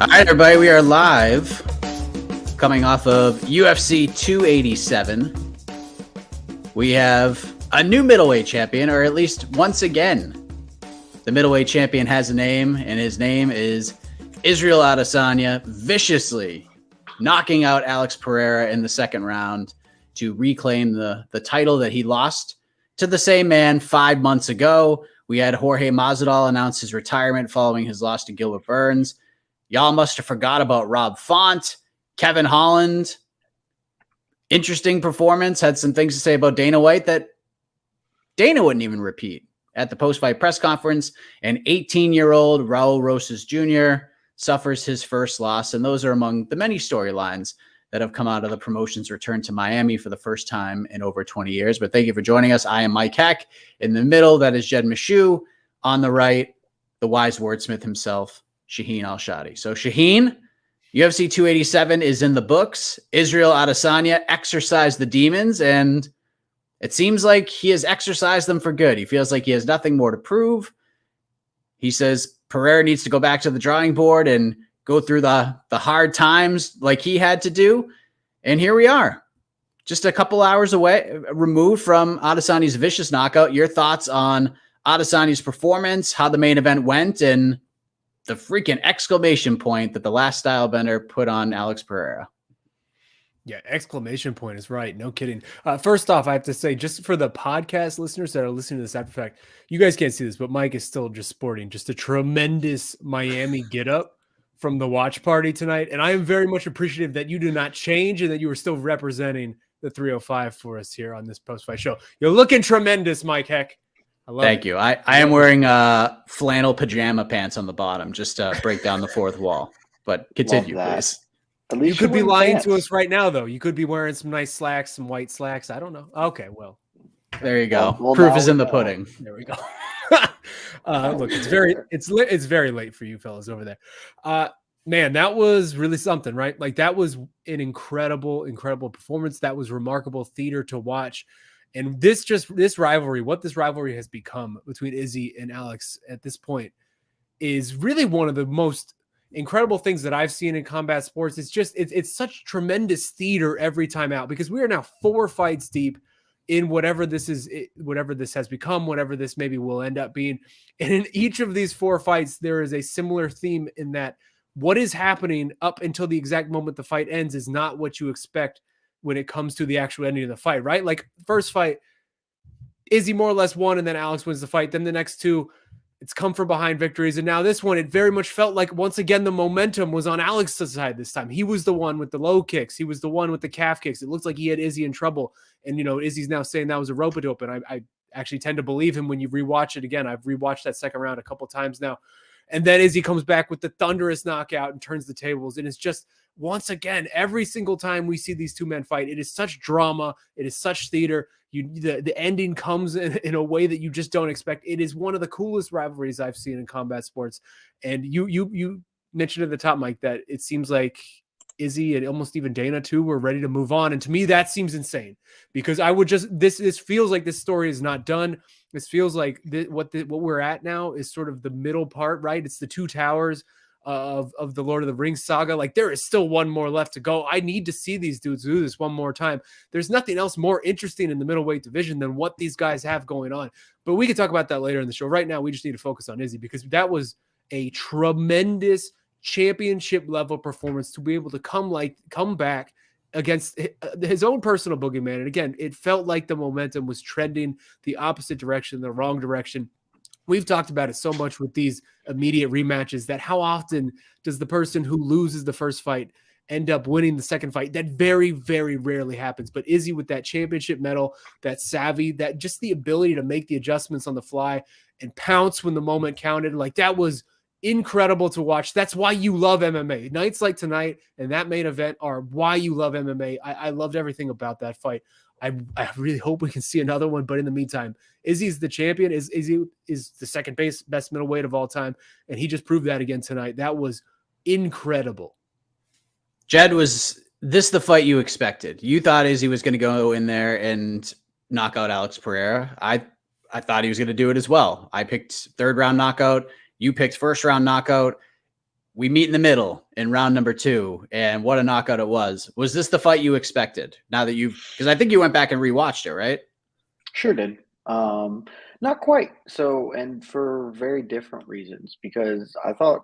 All right, everybody, we are live coming off of UFC 287. We have a new middleweight champion, or at least once again, the middleweight champion has a name, and his name is Israel Adesanya, viciously knocking out Alex Pereira in the second round to reclaim the title that he lost to the same man 5 months ago. We had Jorge Masvidal announce his retirement following his loss to Gilbert Burns. Y'all must have forgot about Rob Font, Kevin Holland. Interesting performance. Had some things to say about Dana White that Dana wouldn't even repeat at the post-fight press conference. An 18-year-old Raul Rosas Jr. suffers his first loss, and those are among the many storylines that have come out of the promotion's return to Miami for the first time in over 20 years. But thank you for joining us. I am Mike Heck. In the middle, that is Jed Meshew. On the right, the wise wordsmith himself, Shaheen Al-Shatti. So Shaheen, UFC 287 is in the books. Israel Adesanya exorcised the demons, and it seems like he has exorcised them for good. He feels like he has nothing more to prove. He says Pereira needs to go back to the drawing board and go through the hard times like he had to do. And here we are, just a couple hours away, removed from Adesanya's vicious knockout. Your thoughts on Adesanya's performance, how the main event went, and the freaking exclamation point that the last style bender put on Alex Pereira. Yeah, exclamation point is right. No kidding. First off, I have to say, just for the podcast listeners that are listening to this after fact, you guys can't see this, but Mike is still just sporting just a tremendous Miami get up from the watch party tonight. And I am very much appreciative that you do not change and that you are still representing the 305 for us here on this post-fight show. You're looking tremendous, Mike Heck. Thank you. I am wearing flannel pajama pants on the bottom just to break down the fourth wall. But continue, please. You could be lying to us right now, though. You could be wearing some nice slacks, some white slacks. I don't know. Okay, well. There you go. Well, proof is in the pudding. There we go. Look, it's very late for you fellas over there. Man, that was really something, right? Like, that was an incredible performance. That was remarkable theater to watch. And this rivalry, what this rivalry has become between Izzy and Alex at this point is really one of the most incredible things that I've seen in combat sports. It's such tremendous theater every time out, because we are now 4 fights deep in whatever this has become, whatever this maybe will end up being. And in each of these 4 fights, there is a similar theme in that what is happening up until the exact moment the fight ends is not what you expect when it comes to the actual ending of the fight, right? Like, first fight, Izzy more or less won, and then Alex wins the fight. Then the next 2, it's come from behind victories. And now this one, it very much felt like, once again, the momentum was on Alex's side this time. He was the one with the low kicks. He was the one with the calf kicks. It looked like he had Izzy in trouble. And, Izzy's now saying that was a rope-a-dope. And I actually tend to believe him when you rewatch it again. I've rewatched that second round a couple times now. And then Izzy comes back with the thunderous knockout and turns the tables. And it's just, once again, every single time we see these two men fight, it is such drama. It is such theater. The ending comes in a way that you just don't expect. It is one of the coolest rivalries I've seen in combat sports. And you mentioned at the top, Mike, that it seems like Izzy and almost even Dana too were ready to move on. And to me, that seems insane, because this feels like this story is not done. This feels like what we're at now is sort of the middle part, right? It's the 2 towers of the Lord of the Rings saga. Like, there is still one more left to go. I need to see these dudes do this one more time. There's nothing else more interesting in the middleweight division than what these guys have going on. But we can talk about that later in the show. Right now, we just need to focus on Izzy, because that was a tremendous championship level performance to be able to come back against his own personal boogeyman. And again, it felt like the momentum was trending the opposite direction, the wrong direction. We've talked about it so much with these immediate rematches, that how often does the person who loses the first fight end up winning the second fight? That very, very rarely happens. But Izzy, with that championship medal, that savvy, that just the ability to make the adjustments on the fly and pounce when the moment counted, like, that was incredible to watch. That's why you love MMA. Nights like tonight and that main event are why you love MMA. I loved everything about that fight. I really hope we can see another one. But in the meantime, Izzy's the champion. Izzy is the second best middleweight of all time. And he just proved that again tonight. That was incredible. Jed, was this the fight you expected? You thought Izzy was going to go in there and knock out Alex Pereira. I thought he was going to do it as well. I picked 3rd round knockout. You picked 1st round knockout. we meet in the middle in round number 2, and what a knockout it was. Was this the fight you expected? Now that because I think you went back and rewatched it, right? Sure did. Not quite. So, and for very different reasons, because I thought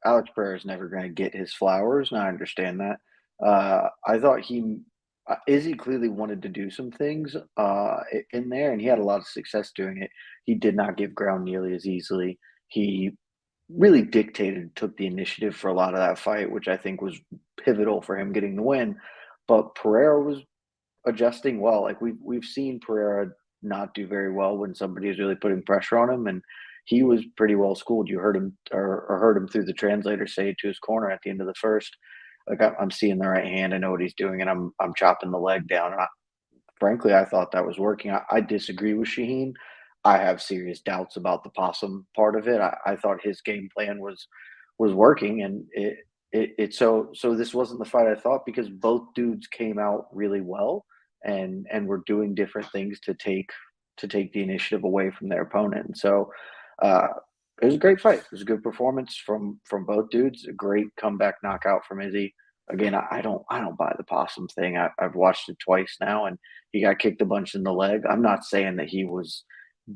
Alex Pereira is never going to get his flowers, and I understand that. I thought Izzy clearly wanted to do some things in there, and he had a lot of success doing it. He did not give ground nearly as easily. He really dictated, took the initiative for a lot of that fight, which I think was pivotal for him getting the win. But Pereira was adjusting well. Like we've seen Pereira not do very well when somebody is really putting pressure on him, and he was pretty well schooled. You heard him or heard him through the translator say to his corner at the end of the first, like I'm seeing the right hand, I know what he's doing, and I'm chopping the leg down. And frankly, I thought that was working. I disagree with Shaheen. I have serious doubts about the possum part of it. I thought his game plan was working, and so this wasn't the fight I thought, because both dudes came out really well and were doing different things to take the initiative away from their opponent. And so it was a great fight. It was a good performance from both dudes. A great comeback knockout from Izzy. Again, I don't buy the possum thing. I've watched it twice now, and he got kicked a bunch in the leg. I'm not saying that he was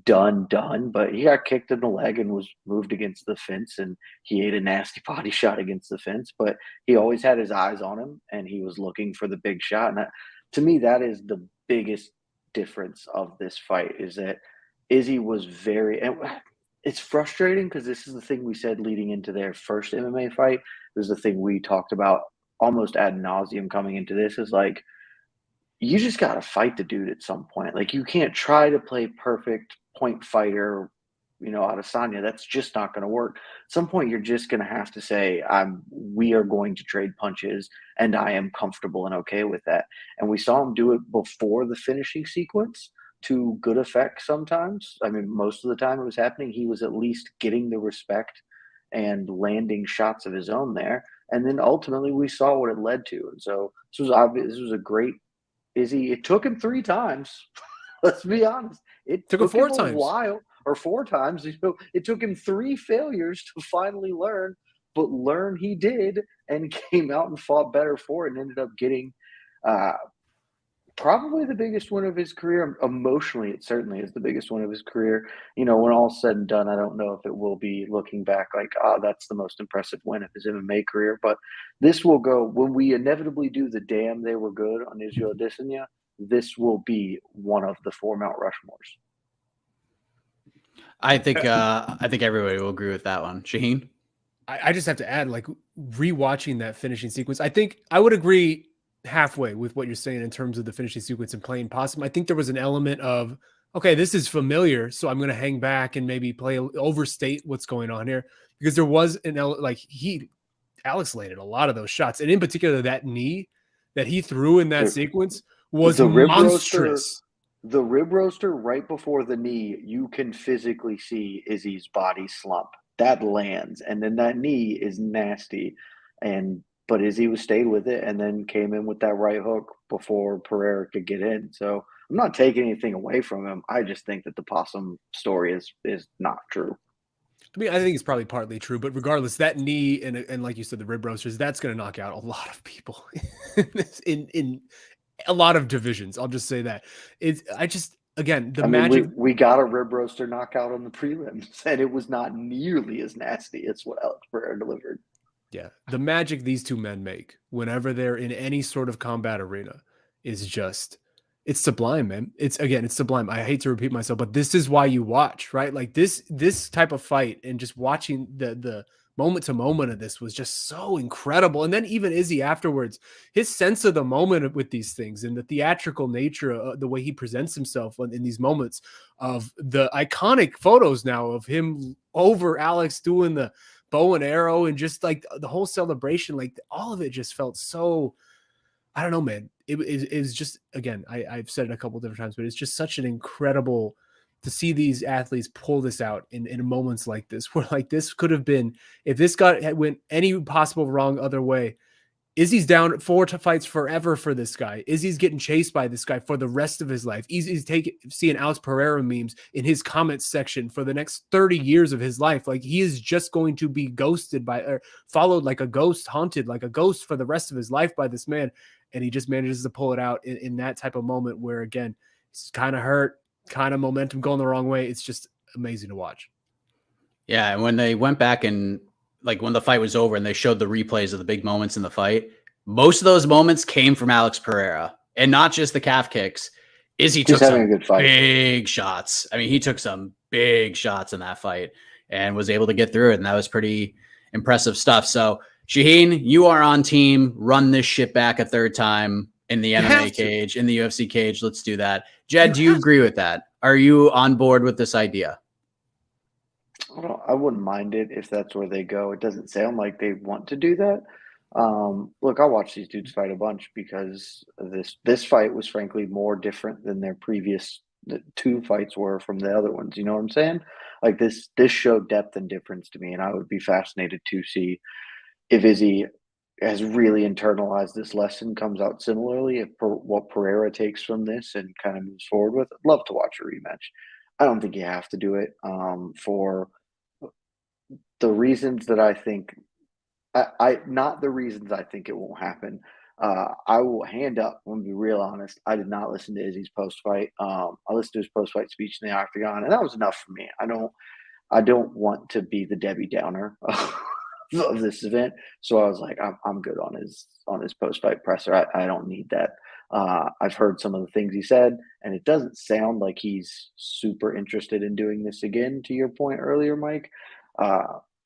done, but he got kicked in the leg and was moved against the fence, and he ate a nasty body shot against the fence. But he always had his eyes on him, and he was looking for the big shot. And to me, that is the biggest difference of this fight, is that Izzy was and it's frustrating because this is the thing we said leading into their first MMA fight. This is the thing we talked about almost ad nauseum coming into this, is like, you just got to fight the dude at some point. Like, you can't try to play perfect point fighter, Adesanya. That's just not going to work. At some point, you're just going to have to say, we are going to trade punches, and I am comfortable and okay with that. And we saw him do it before the finishing sequence to good effect sometimes. I mean, most of the time it was happening, he was at least getting the respect and landing shots of his own there. And then ultimately we saw what it led to. And so this was obvious. This was a great Izzy. It took him 3 times. Let's be honest. It took him 4 a times. while, or 4 times. It took him 3 failures to finally learn, but learn he did, and came out and fought better for it, and ended up getting probably the biggest win of his career. Emotionally, it certainly is the biggest win of his career. When all's said and done, I don't know if it will be looking back like, that's the most impressive win of his MMA career. But this will go, when we inevitably do the damn they were good on Israel Adesanya, this will be one of the 4 Mount Rushmores. I think everybody will agree with that one. Shaheen? I just have to add, like, rewatching that finishing sequence, I think I would agree halfway with what you're saying in terms of the finishing sequence and playing possum. I think there was an element of, okay, this is familiar, so I'm going to hang back and maybe overstate what's going on here, because there was Alex landed a lot of those shots, and in particular that knee that he threw in that sequence was monstrous. The rib roaster right before the knee, you can physically see Izzy's body slump. That lands, and then that knee is nasty, but Izzy stayed with it, and then came in with that right hook before Pereira could get in. So I'm not taking anything away from him. I just think that the possum story is not true. I mean, I think it's probably partly true, but regardless, that knee and like you said, the rib roasters, that's going to knock out a lot of people in a lot of divisions. I'll just say that. Magic. We got a rib roaster knockout on the prelims, and it was not nearly as nasty as what Alex Pereira delivered. Yeah, the magic these two men make whenever they're in any sort of combat arena is just, it's sublime, man. It's sublime. I hate to repeat myself, but this is why you watch, right? Like this type of fight, and just watching the moment to moment of this was just so incredible. And then even Izzy afterwards, his sense of the moment with these things, and the theatrical nature of the way he presents himself in these moments, of the iconic photos now of him over Alex doing the bow and arrow, and just like the whole celebration, like all of it just felt so, I don't know, man. It was just, again, I've said it a couple of different times, but it's just such an incredible to see these athletes pull this out in moments like this, where like this could have been, if this went any possible wrong other way, Izzy's down 4 fights forever for this guy. Izzy's getting chased by this guy for the rest of his life. Izzy's seeing Alex Pereira memes in his comments section for the next 30 years of his life. Like, he is just going to be ghosted by, or followed like a ghost, haunted like a ghost for the rest of his life by this man. And he just manages to pull it out in that type of moment where, again, he's kind of hurt, kind of momentum going the wrong way. It's just amazing to watch. Yeah, and when they went back and like when the fight was over and they showed the replays of the big moments in the fight, most of those moments came from Alex Pereira, and not just the calf kicks. Izzy took some big shots. I mean, he took some big shots in that fight and was able to get through it, and that was pretty impressive stuff. So, Shaheen, you are on team. Run this shit back a third time in the MMA cage, in the UFC cage. Let's do that. Jed, do you agree with that? Are you on board with this idea? I wouldn't mind it if that's where they go. It doesn't sound like they want to do that. Look, I watch these dudes fight a bunch because this fight was frankly more different than their previous 2 fights were from the other ones. You know what I'm saying? Like this showed depth and difference to me, and I would be fascinated to see if Izzy has really internalized this lesson, comes out similarly, if what Pereira takes from this and kind of moves forward with. I'd love to watch a rematch. I don't think you have to do it for the reasons that I think not the reasons I think it won't happen. I will hand up. I'm gonna be real honest. I did not listen to Izzy's post fight. I listened to his post fight speech in the octagon, and that was enough for me. I don't want to be the Debbie Downer of this event, so I was like, I'm good on his post fight presser. I don't need that. I've heard some of the things he said, and it doesn't sound like he's super interested in doing this again. To your point earlier, Mike.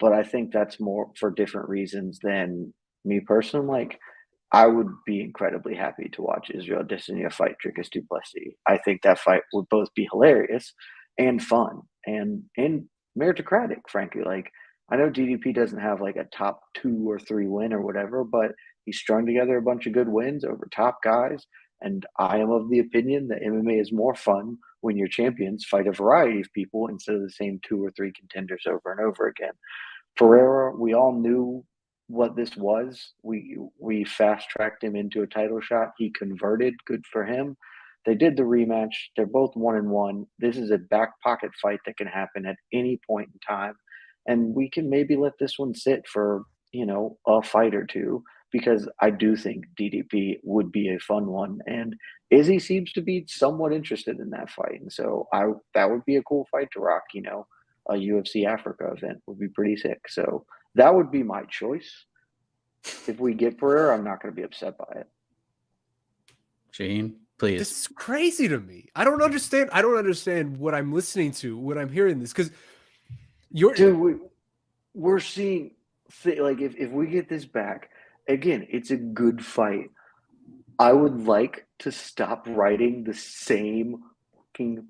But I think that's more for different reasons than me personally. Like, I would be incredibly happy to watch Israel Adesanya fight Dricus du Plessis. I think that fight would both be hilarious and fun and meritocratic, frankly. Like, I know DDP doesn't have like a top 2 or 3 win or whatever, but he's strung together a bunch of good wins over top guys. And I am of the opinion that MMA is more fun when your champions fight a variety of people instead of the same 2 or 3 contenders over and over again. Pereira, we all knew what this was. We fast-tracked him into a title shot. He converted. Good for him. They did the rematch. They're both 1-1. This is a back pocket fight that can happen at any point in time. And we can maybe let this one sit for, a fight or 2, because I do think DDP would be a fun one. And Izzy seems to be somewhat interested in that fight. And so that would be a cool fight to rock, a UFC Africa event would be pretty sick. So that would be my choice. If we get Pereira, I'm not going to be upset by it. Shaheen, please. This is crazy to me. I don't understand what I'm listening to when I'm hearing this, because we're seeing like if we get this back again, it's a good fight. I would like to stop writing the same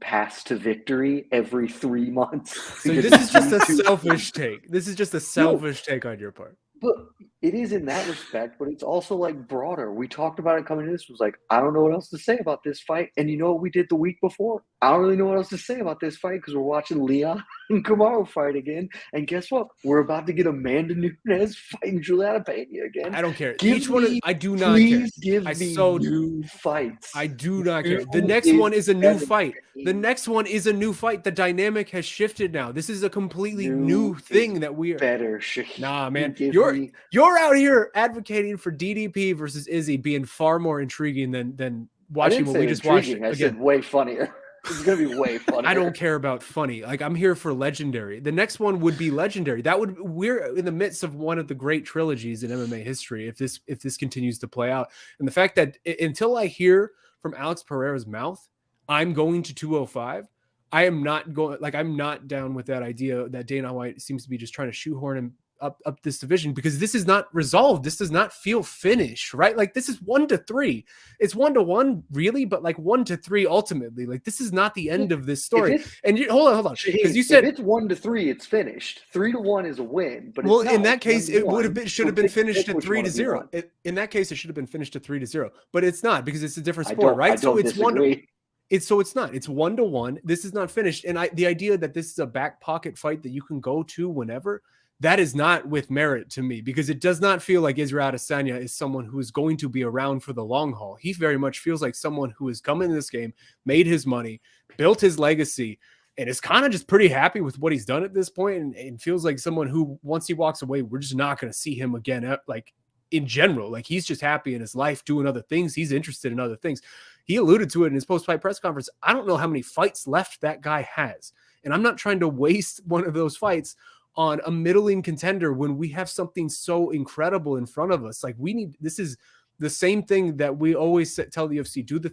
path to victory every 3 months. So this is just a selfish take. This is just a selfish take on your part. But it is in that respect, but it's also like broader. We talked about it coming in. This was like, I don't know what else to say about this fight. And you know what we did the week before? I don't really know what else to say about this fight because we're watching Leon and Kamaru fight again. And guess what? We're about to get Amanda Nunes fighting Juliana Pena again. I don't care. I do not care. Please give me new fights. I do not care. The next one is a new fight. The next one is a new fight. The dynamic has shifted now. This is a completely new thing that we are. Better. Nah, man. You're out here advocating for DDP versus Izzy being far more intriguing than watching what we just watched. I said way funnier. It's gonna be way funnier. I don't care about funny. Like, I'm here for legendary. The next one would be legendary. We're in the midst of one of the great trilogies in MMA history if this continues to play out. And the fact that until I hear from Alex Pereira's mouth, I'm going to 205. I am not going. Like, I'm not down with that idea that Dana White seems to be just trying to shoehorn him up this division, because this is not resolved. This does not feel finished, right? Like, this is 1-3. It's 1-1 really, but like 1-3 ultimately. Like, this is not the end of this story. Hold on. Because you said if it's 1-3, it's finished. 3-1 is a win. But in that case, it should have been finished at 3-0. In that case, it should have been finished at 3-0. But it's not, because it's a different sport, right? So it's disagree. It's not. It's 1-1. This is not finished. And the idea that this is a back pocket fight that you can go to whenever, that is not with merit to me, because it does not feel like Israel Adesanya is someone who is going to be around for the long haul. He very much feels like someone who has come into this game, made his money, built his legacy, and is kind of just pretty happy with what he's done at this point, and feels like someone who, once he walks away, we're just not going to see him again. Like, in general, like, he's just happy in his life doing other things. He's interested in other things. He alluded to it in his post-fight press conference. I don't know how many fights left that guy has. And I'm not trying to waste one of those fights on a middling contender when we have something so incredible in front of us. Like, this is the same thing that we always tell the UFC, do the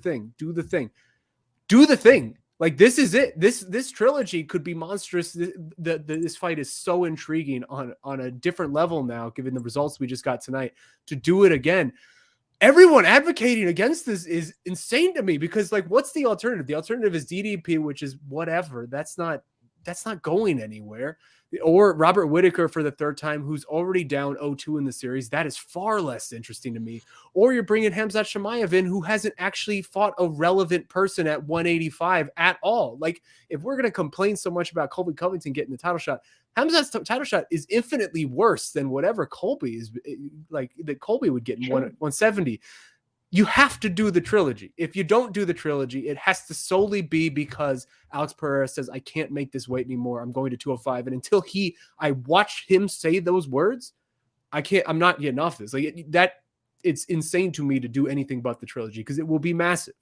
thing. Like, this is it. This trilogy could be monstrous. This fight is so intriguing on a different level now, given the results we just got tonight, to do it again. Everyone advocating against this is insane to me, because, like, what's the alternative? The alternative is DDP, which is whatever. That's not going anywhere. Or Robert Whittaker for the third time, who's already down 0-2 in the series. That is far less interesting to me. Or you're bringing Khamzat Chimaev in, who hasn't actually fought a relevant person at 185 at all. Like, if we're going to complain so much about Colby Covington getting the title shot, Khamzat's title shot is infinitely worse than whatever Colby is, like, that Colby would get in 170. You have to do the trilogy. If you don't do the trilogy, it has to solely be because Alex Pereira says, I can't make this weight anymore. I'm going to 205. And until I watch him say those words, I'm not getting off this. It's insane to me to do anything but the trilogy, because it will be massive.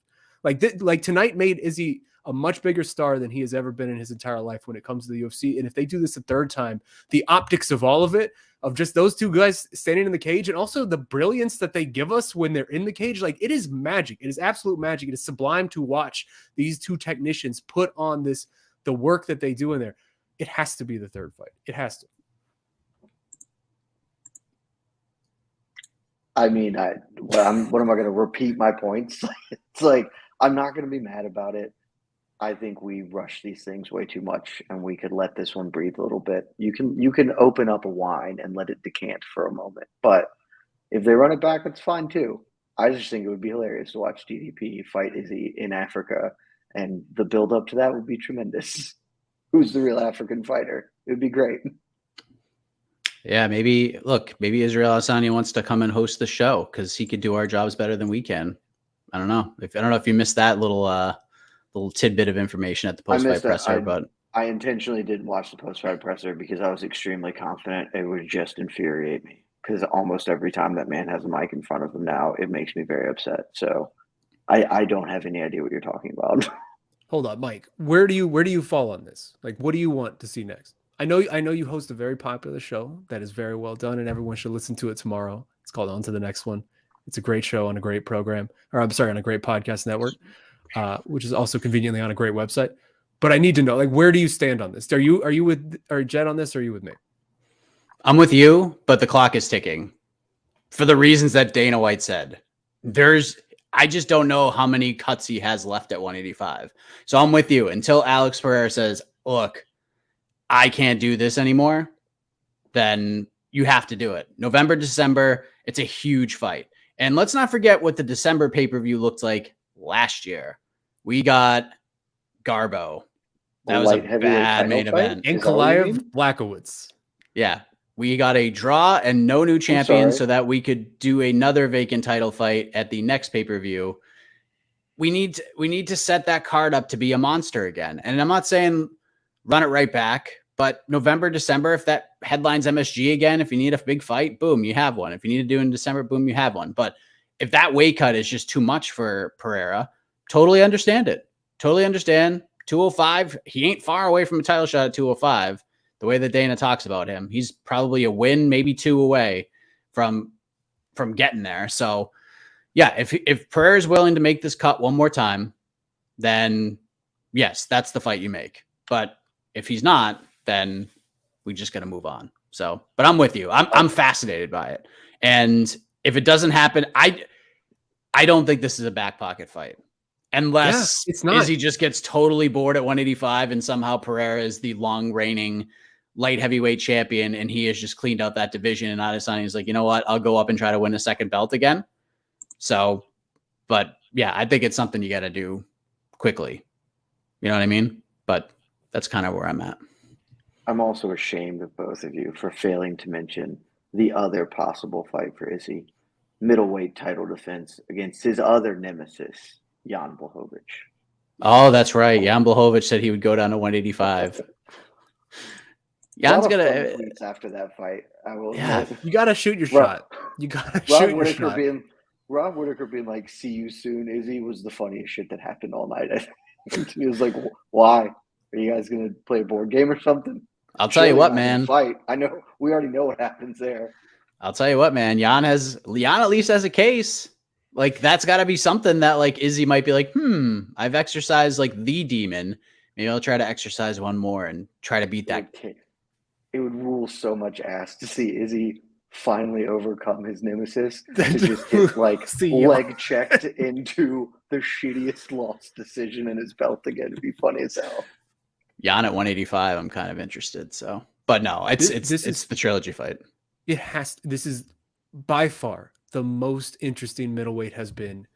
Like tonight made Izzy a much bigger star than he has ever been in his entire life when it comes to the UFC. And if they do this a third time, the optics of all of it, of just those two guys standing in the cage, and also the brilliance that they give us when they're in the cage, like, it is magic. It is absolute magic. It is sublime to watch these two technicians put on the work that they do in there. It has to be the third fight. It has to. I mean, what am I going to repeat my points? It's like, I'm not going to be mad about it. I think we rush these things way too much, and we could let this one breathe a little bit. You can open up a wine and let it decant for a moment, but if they run it back, that's fine too. I just think it would be hilarious to watch DDP fight Izzy in Africa, and the build up to that would be tremendous. Who's the real African fighter? It would be great. Yeah, maybe Israel Adesanya wants to come and host the show, because he could do our jobs better than we can. I don't know if you missed that little tidbit of information at the post-fight presser, but I intentionally didn't watch the post-fight presser because I was extremely confident it would just infuriate me, because almost every time that man has a mic in front of him now, it makes me very upset. So I don't have any idea what you're talking about. Hold on, Mike. Where do you fall on this? Like, what do you want to see next? I know you host a very popular show that is very well done, and everyone should listen to it tomorrow. It's called On to the Next One. It's a great show on a great program, on a great podcast network, which is also conveniently on a great website. But I need to know, like, where do you stand on this? Are you with Jed on this, or are you with me? I'm with you, but the clock is ticking for the reasons that Dana White said. I just don't know how many cuts he has left at 185. So I'm with you until Alex Pereira says, look, I can't do this anymore. Then you have to do it. November, December, it's a huge fight. And let's not forget what the December pay-per-view looked like last year. We got Garbo. That was a bad main event. And Kalayev Blackowitz. Yeah. We got a draw and no new champion so that we could do another vacant title fight at the next pay-per-view. We need to set that card up to be a monster again. And I'm not saying run it right back, but November, December, if that headlines MSG again, if you need a big fight, boom, you have one. If you need to do it in December, boom, you have one. But if that weight cut is just too much for Pereira, totally understand it. Totally understand. 205, he ain't far away from a title shot at 205. The way that Dana talks about him, he's probably a win, maybe two away from getting there. So yeah, if Pereira's willing to make this cut one more time, then yes, that's the fight you make. But if he's not, then we just got to move on. So, but I'm with you. I'm fascinated by it. And if it doesn't happen, I don't think this is a back pocket fight. Unless it's not. Izzy just gets totally bored at 185 and somehow Pereira is the long reigning light heavyweight champion and he has just cleaned out that division, and Adesanya is like, you know what, I'll go up and try to win a second belt again. So, but yeah, I think it's something you got to do quickly. You know what I mean? But that's kind of where I'm at. I'm also ashamed of both of you for failing to mention the other possible fight for Izzy. Middleweight title defense against his other nemesis, Jan Blachowicz. Oh, that's right. Jan Blachowicz said he would go down to 185. A lot Jan's of fun gonna. tweets after that fight. I will Yeah. admit. You got to shoot your Rob- shot. You got to Rob shoot your Whitaker shot. Rob Whitaker being like, "See you soon, Izzy," was the funniest shit that happened all night. I think. He was like, "Why? Are you guys gonna play a board game or something?" I'll tell you Surely what, not gonna man. Fight. I know. We already know what happens there. I'll tell you what, man. Jan at least has a case. Like, that's got to be something that, like, Izzy might be like, I've exercised, like, the demon. Maybe I'll try to exercise one more and try to beat that. It would rule so much ass to see Izzy finally overcome his nemesis to just get, like, leg checked into the shittiest loss decision in his belt again. It'd be funny as hell. Jan at 185, I'm kind of interested. So, but no, it's the trilogy fight. This is by far the most interesting middleweight has been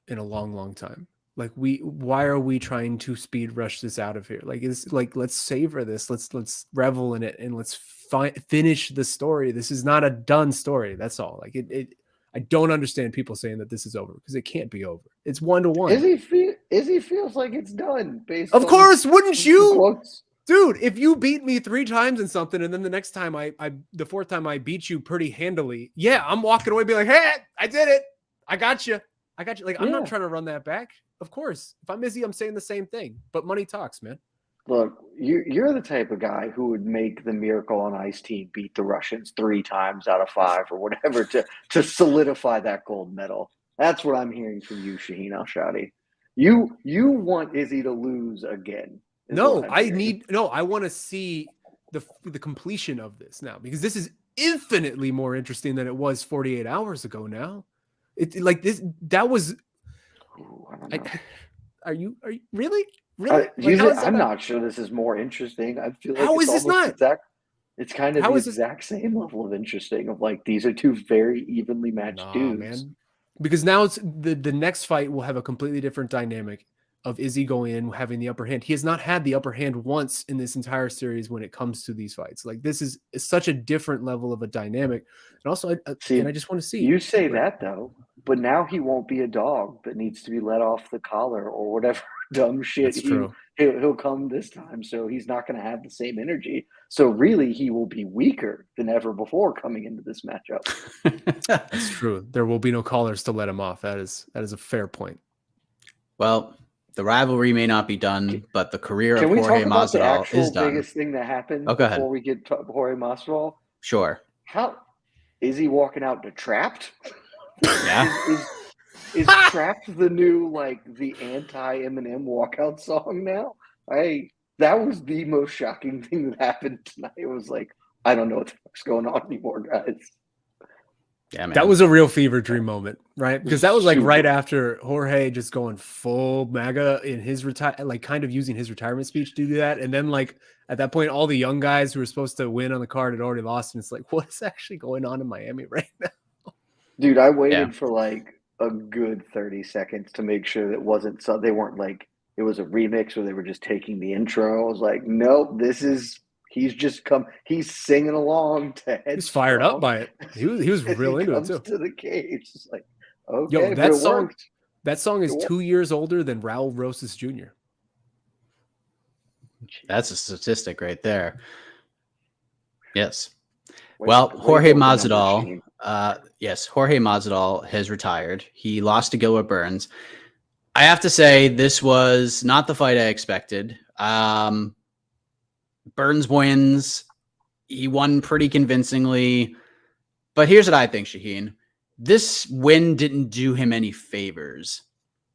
in a long, long time. Like, why are we trying to speed rush this out of here? Like, it's like, let's savor this. Let's revel in it, and let's finish the story. This is not a done story. That's all. Like, I don't understand people saying that this is over, because it can't be over. It's 1-1. Izzy feels like it's done. Of course, wouldn't you? Quotes. Dude, if you beat me 3 times in something, and then the next time the 4th time I beat you pretty handily, yeah, I'm walking away being like, hey, I did it. I got you. Like, I'm not trying to run that back. Of course. If I'm Izzy, I'm saying the same thing. But money talks, man. Look, you're the type of guy who would make the Miracle on Ice team beat the Russians 3 times out of 5 or whatever to solidify that gold medal. That's what I'm hearing from you, Shaheen Al-Shatti. You want Izzy to lose again. No, I want to see the completion of this now, because this is infinitely more interesting than it was 48 hours ago now. It's like this. That was. Ooh, I don't know. Are you really? I'm not sure this is more interesting. I feel like how is this not? It's kind of the exact same level of interesting. Of like, these are 2 very evenly matched dudes. Man. Because now it's the next fight will have a completely different dynamic of Izzy going in, having the upper hand. He has not had the upper hand once in this entire series when it comes to these fights. Like, this is such a different level of a dynamic. And also, I just want to see. You say that, though, but now he won't be a dog that needs to be let off the collar or whatever dumb shit. That's true. He'll come this time, so he's not going to have the same energy. So really, he will be weaker than ever before coming into this matchup. That's true. There will be no collars to let him off. That is a fair point. Well, the rivalry may not be done, but the career of Jorge Masvidal is done. The biggest thing that happened before we get to Jorge Masvidal? Sure. How is he walking out to Trapped? Yeah. Is Trapped the new, like, the anti-Eminem walkout song now? That was the most shocking thing that happened tonight. It was like, I don't know what the fuck's going on anymore, guys. Yeah, man. That was a real fever dream moment, right? Because that was like right after Jorge just going full MAGA in his like kind of using his retirement speech to do that. And then, like, at that point, all the young guys who were supposed to win on the card had already lost. And it's like, what is actually going on in Miami right now? Dude, I waited for like a good 30 seconds to make sure that wasn't so they weren't like it was a remix where they were just taking the intro. I was like, nope, he's singing along to Head. He's fired up by it. He was real into it too. To the cage. It's like, okay, that song is 2 years older than Raul Rosas Jr. That's a statistic right there. Yes. Well, Jorge Masvidal, Jorge Masvidal has retired. He lost to Gilbert Burns. I have to say, this was not the fight I expected. Burns wins. He won pretty convincingly. But here's what I think, Shaheen. This win didn't do him any favors.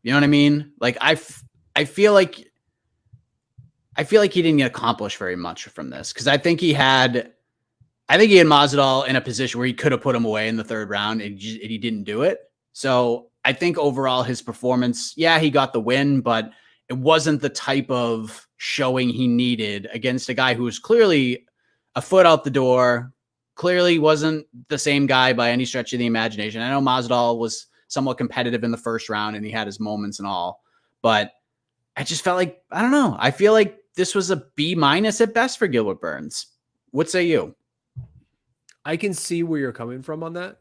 You know what I mean? Like, I feel like he didn't accomplish very much from this, because I think he had Masvidal in a position where he could have put him away in the 3rd round, and he didn't do it. So I think overall his performance, he got the win, but it wasn't the type of showing he needed against a guy who was clearly a foot out the door, clearly wasn't the same guy by any stretch of the imagination. I know Masvidal was somewhat competitive in the 1st round and he had his moments and all, but I just felt like, I don't know. I feel like this was a B- at best for Gilbert Burns. What say you? I can see where you're coming from on that.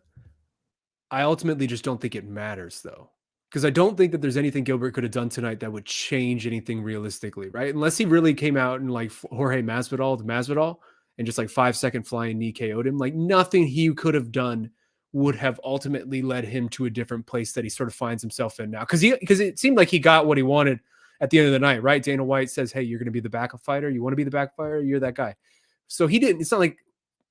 I ultimately just don't think it matters, though, because I don't think that there's anything Gilbert could have done tonight that would change anything realistically, right? Unless he really came out and like Jorge Masvidal and just like 5-second flying knee KO'd him. Like nothing he could have done would have ultimately led him to a different place that he sort of finds himself in now. Because it seemed like he got what he wanted at the end of the night, right? Dana White says, "Hey, you're going to be the backup fighter. You want to be the backup fighter? You're that guy." So he didn't. It's not like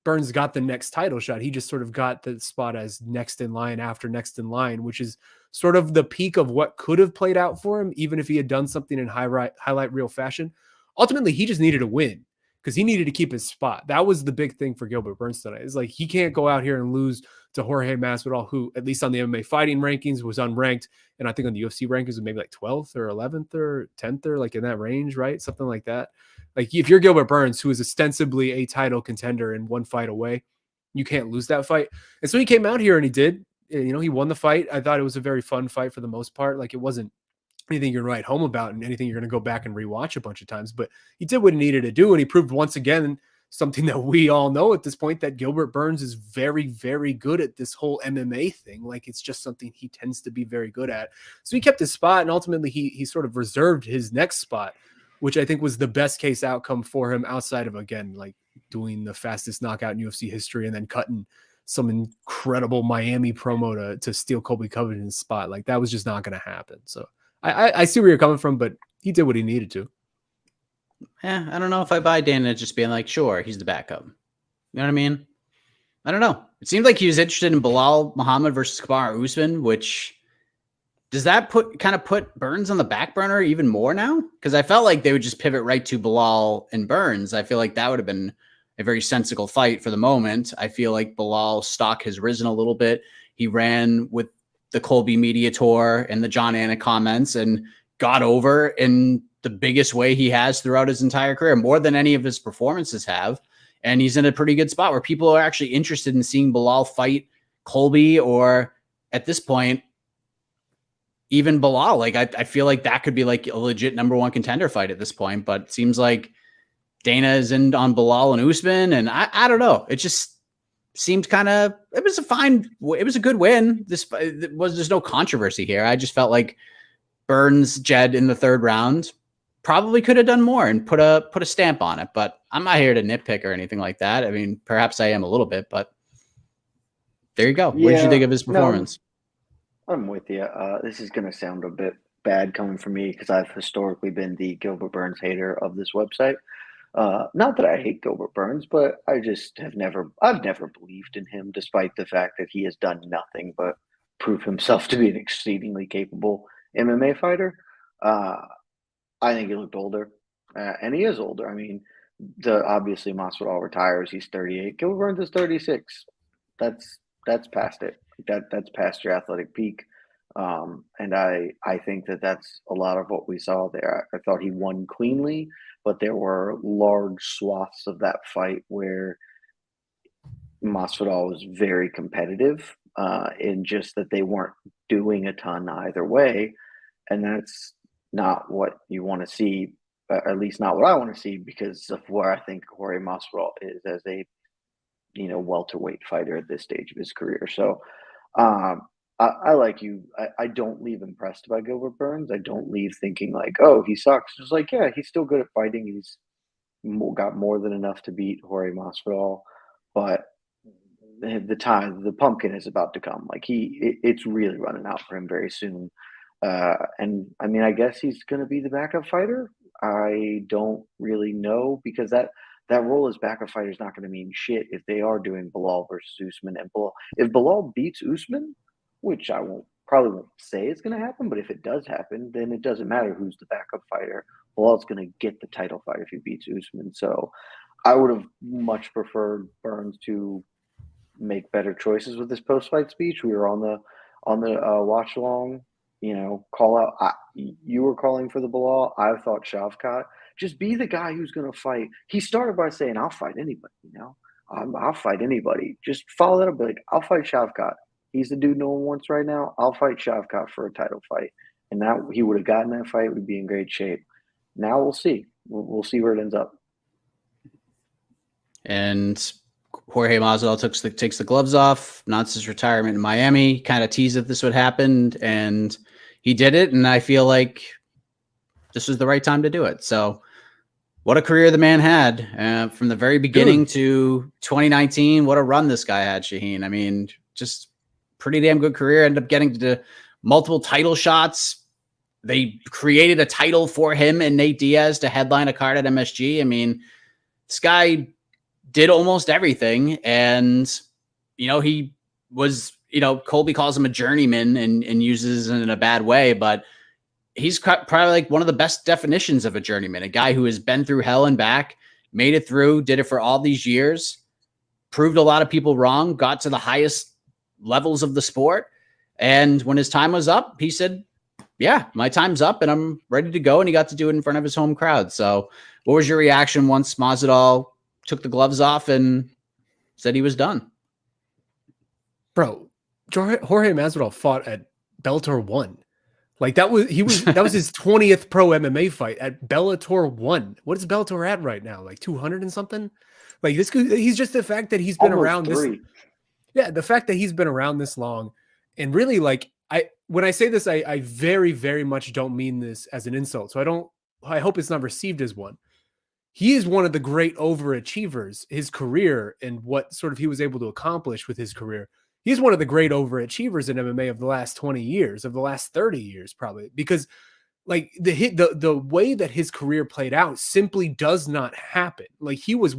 Burns got the next title shot. He just sort of got the spot as next in line after next in line, which is sort of the peak of what could have played out for him, even if he had done something in highlight reel fashion. Ultimately, he just needed a win because he needed to keep his spot. That was the big thing for Gilbert Burns tonight. It's like he can't go out here and lose to Jorge Masvidal, who, at least on the MMA fighting rankings, was unranked. And I think on the UFC rankings, was maybe like 12th or 11th or 10th or like in that range, right? Something like that. Like if you're Gilbert Burns, who is ostensibly a title contender and one fight away, you can't lose that fight. And so he came out here and he did. You know, he won the fight. I thought it was a very fun fight for the most part. Like it wasn't anything you're right home about and anything you're going to go back and rewatch a bunch of times, but he did what he needed to do. And he proved once again something that we all know at this point, that Gilbert Burns is very, very good at this whole MMA thing. Like it's just something he tends to be very good at. So he kept his spot, and ultimately he sort of reserved his next spot, which I think was the best case outcome for him outside of, again, like doing the fastest knockout in UFC history and then cutting some incredible Miami promo to steal Colby Covington's spot. Like that was just not going to happen. So I see where you're coming from, but he did what he needed to. Yeah, I don't know if I buy Dana just being like, sure, he's the backup. You know what I mean? I don't know. It seemed like he was interested in Bilal Muhammad versus Kamaru Usman, which does that put Burns on the back burner even more now? Because I felt like they would just pivot right to Bilal and Burns. I feel like that would have been a very sensible fight for the moment. I feel like Bilal's stock has risen a little bit. He ran with the Colby media tour and the John Anna comments and got over in the biggest way he has throughout his entire career, more than any of his performances have. And he's in a pretty good spot where people are actually interested in seeing Bilal fight Colby, or at this point, even Bilal. Like I feel like that could be like a legit number one contender fight at this point, but it seems like Dana is in on Bilal and Usman, and I don't know. It just seemed it was a good win. There's no controversy here. I just felt like Burns, Jed in the third round probably could have done more and put a stamp on it, but I'm not here to nitpick or anything like that. I mean, perhaps I am a little bit, but there you go. What did you think of his performance? No, I'm with you. This is going to sound a bit bad coming from me because I've historically been the Gilbert Burns hater of this website. Not that I hate Gilbert Burns, but I've never believed in him, despite the fact that he has done nothing but prove himself to be an exceedingly capable MMA fighter. I think he looked older, and he is older. I mean, obviously Masvidal retires. He's 38. Gilbert Burns is 36. That's past it. That's past your athletic peak. And I think that's a lot of what we saw there. I thought he won cleanly, but there were large swaths of that fight where Masvidal was very competitive, in just that they weren't doing a ton either way, and that's not what you want to see, at least not what I want to see, because of where I think Jorge Masvidal is as a welterweight fighter at this stage of his career. So I like you. I don't leave impressed by Gilbert Burns. I don't leave thinking like, oh, he sucks. It's like, yeah, he's still good at fighting. He's got more than enough to beat Jorge Masvidal, but the pumpkin is about to come. Like it's really running out for him very soon. And I mean, I guess he's going to be the backup fighter. I don't really know, because that role as backup fighter is not going to mean shit if they are doing Bilal versus Usman. And if Bilal beats Usman, which I probably won't say it's going to happen, but if it does happen, then it doesn't matter who's the backup fighter. Bilal's going to get the title fight if he beats Usman. So I would have much preferred Burns to make better choices with his post-fight speech. We were on the watch along, call out. You were calling for the Bilal. I thought Shavkat. Just be the guy who's going to fight. He started by saying, "I'll fight anybody." I'll fight anybody. Just follow that up, like, "I'll fight Shavkat. He's the dude no one wants right now. I'll fight Shavkat for a title fight." And that he would have gotten that fight. We'd be in great shape. Now we'll see. we'll see where it ends up. And Jorge Masvidal takes the gloves off, announced his retirement in Miami, kind of teased that this would happen, and he did it. And I feel like this was the right time to do it. So what a career the man had from the very beginning to 2019. What a run this guy had, Shaheen. I mean, just pretty damn good career. Ended up getting to multiple title shots. They created a title for him and Nate Diaz to headline a card at MSG. I mean, this guy did almost everything. And, he was, Colby calls him a journeyman and uses it in a bad way, but he's probably like one of the best definitions of a journeyman, a guy who has been through hell and back, made it through, did it for all these years, proved a lot of people wrong, got to the highest levels of the sport. And when his time was up, he said, yeah, my time's up and I'm ready to go. And he got to do it in front of his home crowd. So what was your reaction once Masvidal took the gloves off and said he was done? Bro, Jorge Masvidal fought at Bellator 1. Like that was his 20th pro MMA fight at Bellator 1. What is Bellator at right now? Like 200 and something? Like this, he's just the fact that he's been Almost around 3. this. Yeah, the fact that he's been around this long, and really, like when I say this, I very, very much don't mean this as an insult. So I hope it's not received as one. He is one of the great overachievers. His career and what sort of he was able to accomplish with his career. He's one of the great overachievers in MMA of the last 20 years, of the last 30 years, probably, because like the way that his career played out simply does not happen. Like he was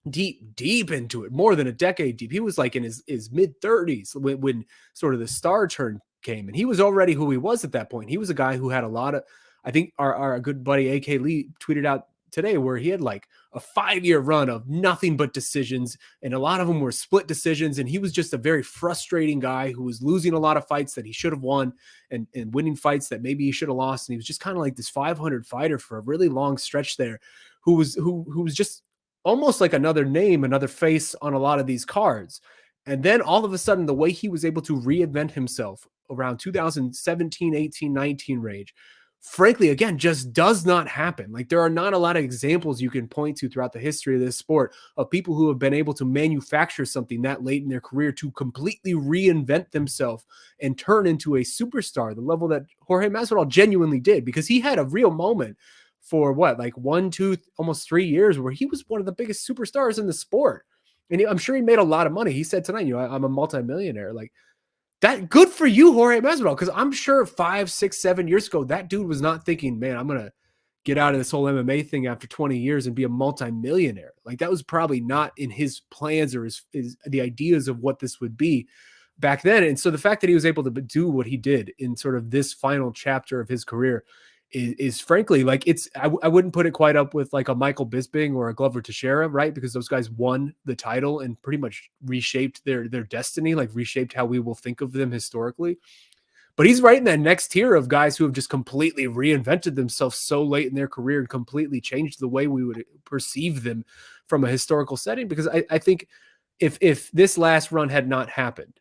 deep into it, more than a decade deep. He was like in his mid 30s when sort of the star turn came, and he was already who he was at that point. He was a guy who had a lot of, I think our good buddy AK Lee tweeted out today where he had like a 5-year run of nothing but decisions, and a lot of them were split decisions. And he was just a very frustrating guy who was losing a lot of fights that he should have won and winning fights that maybe he should have lost. And he was just kind of like this 500 fighter for a really long stretch there, who was just almost like another name, another face on a lot of these cards. And then all of a sudden, the way he was able to reinvent himself around 2017, 18, 19 range, frankly, again, just does not happen. Like there are not a lot of examples you can point to throughout the history of this sport of people who have been able to manufacture something that late in their career to completely reinvent themselves and turn into a superstar, the level that Jorge Masvidal genuinely did, because he had a real moment for like 1, 2, almost 3 years where he was one of the biggest superstars in the sport. And I'm sure he made a lot of money. He said tonight, I'm a multimillionaire. Like, that good for you, Jorge Masvidal, because I'm sure 5, 6, 7 years ago, that dude was not thinking, man, I'm going to get out of this whole MMA thing after 20 years and be a multimillionaire. Like that was probably not in his plans or his the ideas of what this would be back then. And so the fact that he was able to do what he did in sort of this final chapter of his career is frankly, like I wouldn't put it quite up with like a Michael Bisping or a Glover Teixeira, right? Because those guys won the title and pretty much reshaped their destiny, like reshaped how we will think of them historically. But he's right in that next tier of guys who have just completely reinvented themselves so late in their career and completely changed the way we would perceive them from a historical setting. Because I think if this last run had not happened,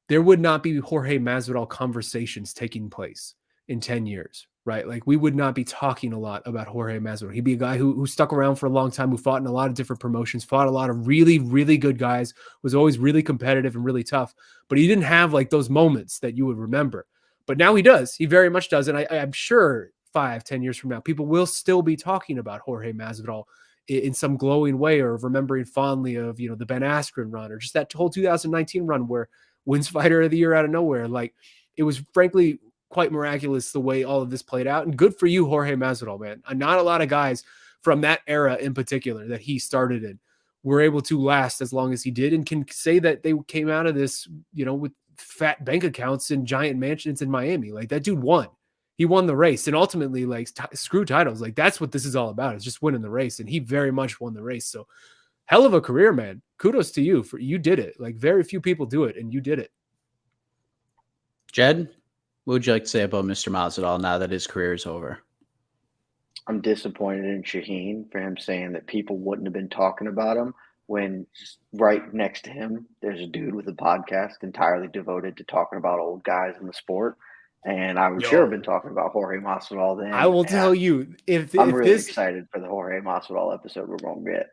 there would not be Jorge Masvidal conversations taking place in 10 years, right? Like we would not be talking a lot about Jorge Masvidal. He'd be a guy who stuck around for a long time, who fought in a lot of different promotions, fought a lot of really, really good guys, was always really competitive and really tough, but he didn't have like those moments that you would remember. But now he does. He very much does. And I'm sure 5, 10 years from now, people will still be talking about Jorge Masvidal in some glowing way, or remembering fondly of, the Ben Askren run, or just that whole 2019 run where wins fighter of the year out of nowhere. Like it was frankly quite miraculous the way all of this played out, and good for you, Jorge Masvidal, man. Not a lot of guys from that era in particular that he started in were able to last as long as he did, and can say that they came out of this, with fat bank accounts and giant mansions in Miami. Like that dude won. He won the race, and ultimately, like screw titles. Like that's what this is all about. It's just winning the race, and he very much won the race. So hell of a career, man. Kudos to you for you did it. Like very few people do it, and you did it. Jed, what would you like to say about Mr. Masvidal now that his career is over? I'm disappointed in Shaheen for him saying that people wouldn't have been talking about him when right next to him, there's a dude with a podcast entirely devoted to talking about old guys in the sport. And I would sure have been talking about Jorge Masvidal then. I will tell you, I'm really excited for the Jorge Masvidal episode we're going to get.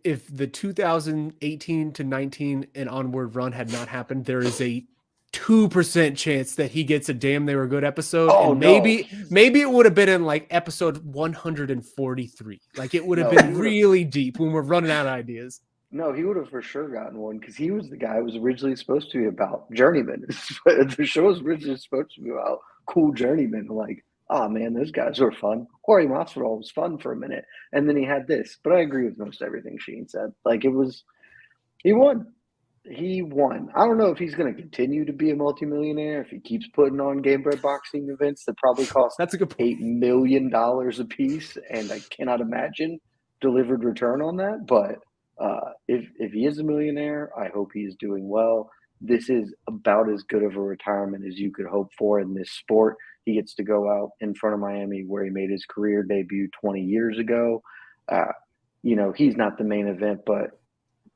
If the 2018 to 19 and onward run had not happened, there is a 2% chance that he gets a Damn They Were Good episode. Oh, and maybe it would have been in like episode 143. Like it would have been really deep when we're running out of ideas. No, he would have for sure gotten one because he was the guy who was originally supposed to be about journeyman. The show was originally supposed to be about cool journeymen. Like, oh man, those guys were fun. Jorge Masvidal was fun for a minute, and then he had this. But I agree with most everything Shaheen said. Like he won. He won. I don't know if he's going to continue to be a multimillionaire if he keeps putting on game bred boxing events that probably cost That's a good point. $8 million a piece, and I cannot imagine delivered return on that. But if he is a millionaire, I hope he is doing well. This is about as good of a retirement as you could hope for in this sport. He gets to go out in front of Miami where he made his career debut 20 years ago. He's not the main event, but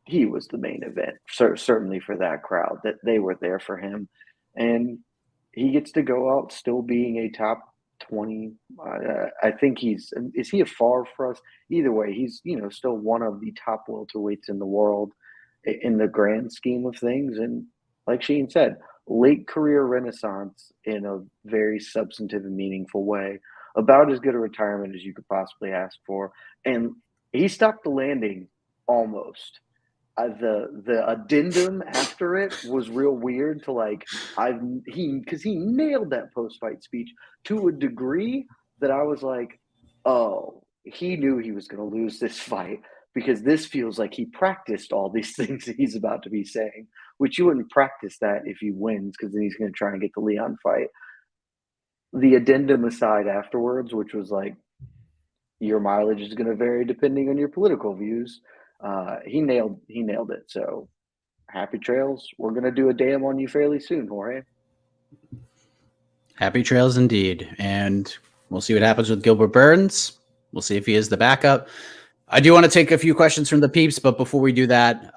he was the main event, certainly for that crowd, that they were there for him. And he gets to go out still being a top 20. I think is he a far for us? Either way, he's, still one of the top welterweights in the world in the grand scheme of things. And like Shaheen said, late career renaissance in a very substantive and meaningful way, about as good a retirement as you could possibly ask for. And he stopped the landing almost. The addendum after it was real weird to because he nailed that post-fight speech to a degree that I was like, oh, he knew he was going to lose this fight because this feels like he practiced all these things that he's about to be saying, which you wouldn't practice that if he wins because then he's going to try and get the Leon fight. The addendum aside afterwards, which was like, your mileage is going to vary depending on your political views. He nailed it. So happy trails. We're going to do a damn on you fairly soon, Jorge. Happy trails indeed. And we'll see what happens with Gilbert Burns. We'll see if he is the backup. I do want to take a few questions from the peeps, but before we do that,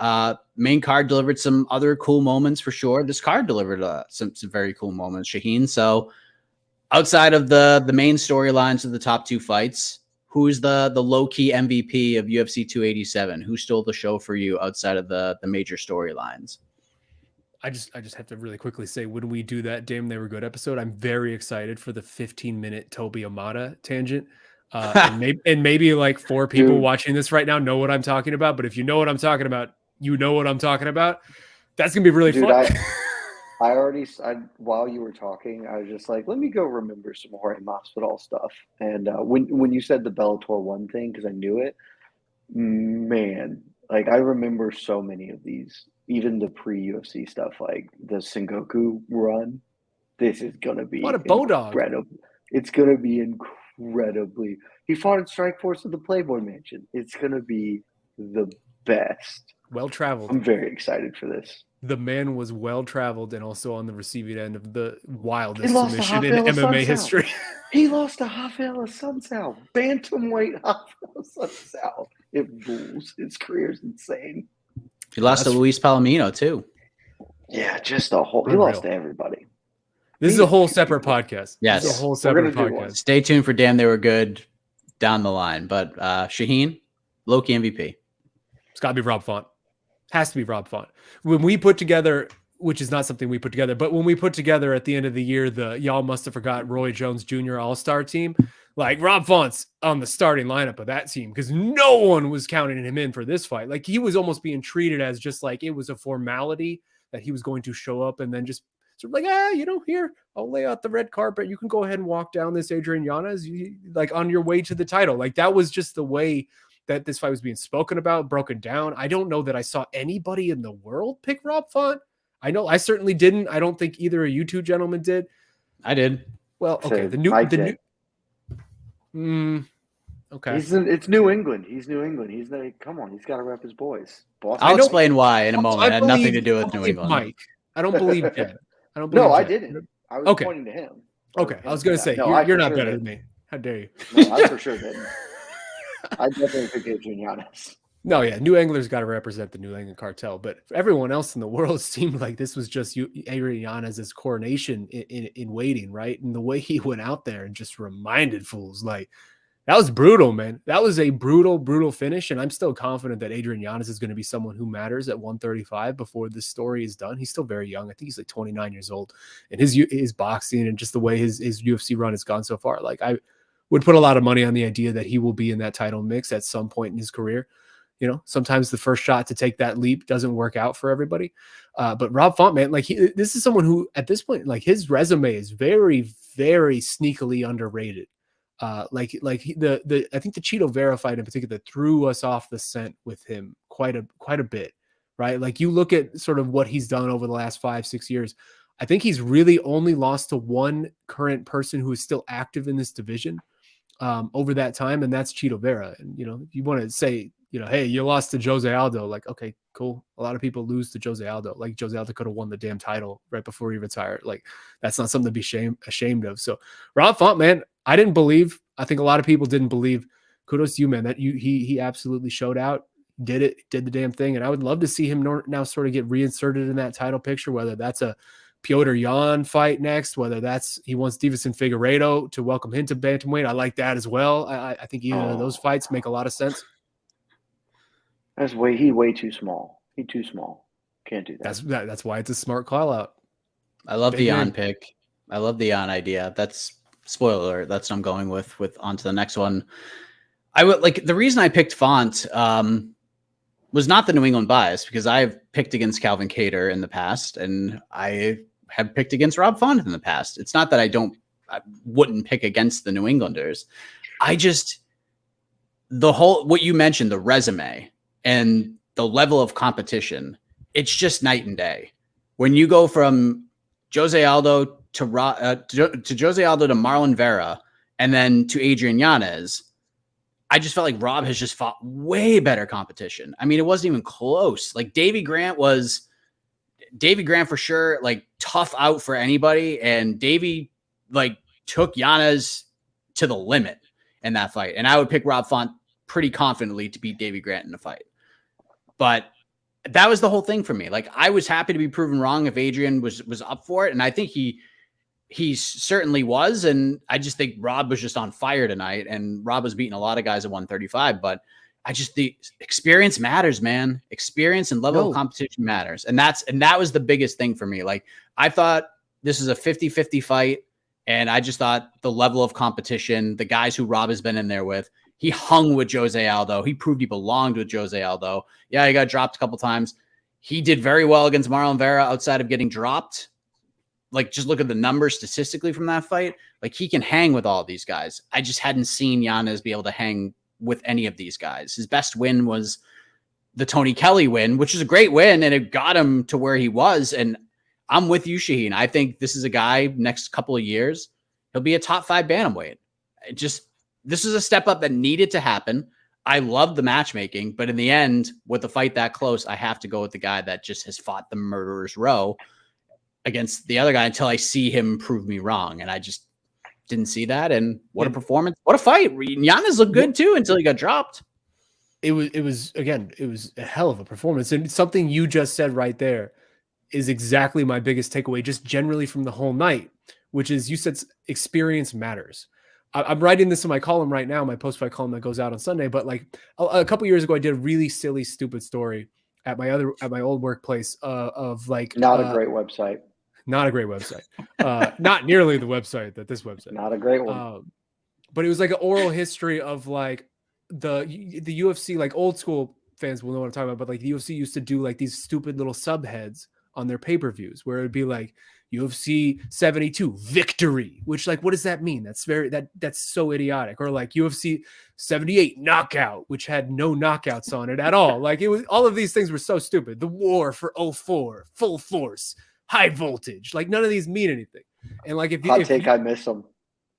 main card delivered some other cool moments for sure. This card delivered some very cool moments, Shaheen. So outside of the main storylines of the top two fights, who's the low-key MVP of UFC 287? Who stole the show for you outside of the major storylines? I just have to really quickly say, when we do that Damn They Were Good episode, I'm very excited for the 15-minute Toby Amata tangent. And maybe like 4 people watching this right now know what I'm talking about. But if you know what I'm talking about, you know what I'm talking about. That's going to be really fun. While you were talking, I was just like, let me go remember some Jorge Masvidal stuff. And when you said the Bellator 1 thing, because I knew it, man, like I remember so many of these, even the pre-UFC stuff, like the Sengoku run. This is going to be what a Bodog. It's going to be incredibly. He fought in Strikeforce at the Playboy Mansion. It's going to be the best. Well-traveled. I'm very excited for this. The man was well-traveled and also on the receiving end of the wildest submission in MMA history. He lost to Rafael Assunção. Bantamweight Rafael Assunção. It rules. His career is insane. He lost to Luis Palomino, too. Yeah, just a whole – he lost to everybody. This is a whole separate podcast. Yes. This is a whole separate podcast. Stay tuned for Damn They Were Good down the line. But Shaheen, low-key MVP. It's got to be Rob Font. Has to be Rob Font. When we put together, which is not something we put together, but when we put together at the end of the year, the y'all must have forgot Roy Jones Jr. All-Star team, like Rob Font's on the starting lineup of that team because no one was counting him in for this fight. Like he was almost being treated as just like it was a formality that he was going to show up and then just sort of like, here, I'll lay out the red carpet. You can go ahead and walk down this Adrian Yanez, like on your way to the title. Like that was just the way that this fight was being spoken about, broken down. I don't know that I saw anybody in the world pick Rob Font. I know I certainly didn't. I don't think either of you two gentlemen did. I did. Well, okay. Okay. It's New England. He's New England. He's like, come on, he's got to rep his boys. Boston. I'll explain why in a moment. It had nothing to do with New England. Mike. I don't believe Jed. I didn't. I was pointing to him. Okay. I was going to say, you're not better than me. How dare you? No, I for sure didn't. I definitely picked Adrian Yanez. No, yeah, New England's got to represent the New England cartel, but everyone else in the world seemed like this was just Adrian Yanez's coronation in waiting, right? And the way he went out there and just reminded fools, like, that was brutal, man. That was a brutal, brutal finish, and I'm still confident that Adrian Yanez is going to be someone who matters at 135 before this story is done. He's still very young. I think he's like 29 years old, and his boxing and just the way his UFC run has gone so far, like, I would put a lot of money on the idea that he will be in that title mix at some point in his career. You know, sometimes the first shot to take that leap doesn't work out for everybody. But Rob Font, man, like, this is someone who at this point, like, his resume is very, very sneakily underrated. I think the Cheeto Vera fight in particular threw us off the scent with him quite a bit, right? Like, you look at sort of what he's done over the last 5-6 years. I think he's really only lost to one current person who is still active in this division over that time, and that's Cheeto Vera. And, you know, if you want to say, you know, hey, you lost to Jose Aldo, like, okay, cool. A lot of people lose to Jose Aldo. Like, Jose Aldo could have won the damn title right before he retired. Like, that's not something to be ashamed of. So Rob Font, man, I didn't believe. I think a lot of people didn't believe. Kudos to you, man. That he absolutely showed out, did the damn thing. And I would love to see him now sort of get reinserted in that title picture, whether that's a Piotr Jan fight next, whether that's he wants Stevenson Figueiredo to welcome him to bantamweight. I like that as well. I think either of those fights make a lot of sense. That's way too small. He's too small. Can't do that. That's why it's a smart call out. I love the Jan pick. I love the Jan idea. That's spoiler alert. That's what I'm going with on to the next one. I would like the reason I picked Font was not the New England bias, because I've picked against Calvin Kattar in the past, and I have picked against Rob Font in the past. It's not that I wouldn't pick against the New Englanders. What you mentioned, the resume and the level of competition, it's just night and day. When you go from Jose Aldo to Jose Aldo to Marlon Vera and then to Adrian Yanez, I just felt like Rob has just fought way better competition. I mean, it wasn't even close. Like, Davy Grant for sure, like, tough out for anybody. And Davy, like, took Yanez to the limit in that fight. And I would pick Rob Font pretty confidently to beat Davy Grant in the fight. But that was the whole thing for me. Like, I was happy to be proven wrong if Adrian was up for it. And I think he certainly was. And I just think Rob was just on fire tonight. And Rob was beating a lot of guys at 135. But the experience matters, man. Experience and level of competition matters. And that was the biggest thing for me. Like, I thought this is a 50-50 fight. And I just thought the level of competition, the guys who Rob has been in there with, he hung with Jose Aldo. He proved he belonged with Jose Aldo. Yeah, he got dropped a couple times. He did very well against Marlon Vera outside of getting dropped. Like, just look at the numbers statistically from that fight. Like, he can hang with all these guys. I just hadn't seen Yanez be able to hang with any of these guys. His best win was the Tony Kelly win, which is a great win, and it got him to where he was. And I'm with you, Shaheen. I think this is a guy next couple of years, he'll be a top 5 bantamweight. This is a step up that needed to happen. I love the matchmaking, but in the end, with the fight that close, I have to go with the guy that just has fought the murderer's row against the other guy until I see him prove me wrong. And I just didn't see that. And what a performance. What a fight. Yanez looked good too until he got dropped. It was a hell of a performance. And something you just said right there is exactly my biggest takeaway, just generally from the whole night, which is you said experience matters. I'm writing this in my column right now, my post-fight column that goes out on Sunday. But like a couple years ago, I did a really silly, stupid story at my old workplace of like not a great website. Not a great website. Not nearly the website that this website. Not a great one. But it was like an oral history of like the UFC, like old school fans will know what I'm talking about. But like the UFC used to do like these stupid little subheads on their pay-per-views where it'd be like UFC 72 victory, which like, what does that mean? That's so idiotic. Or like UFC 78 knockout, which had no knockouts on it at all. Like it was, all of these things were so stupid. The war for 04, full force, high voltage. Like none of these mean anything. And like, I miss them.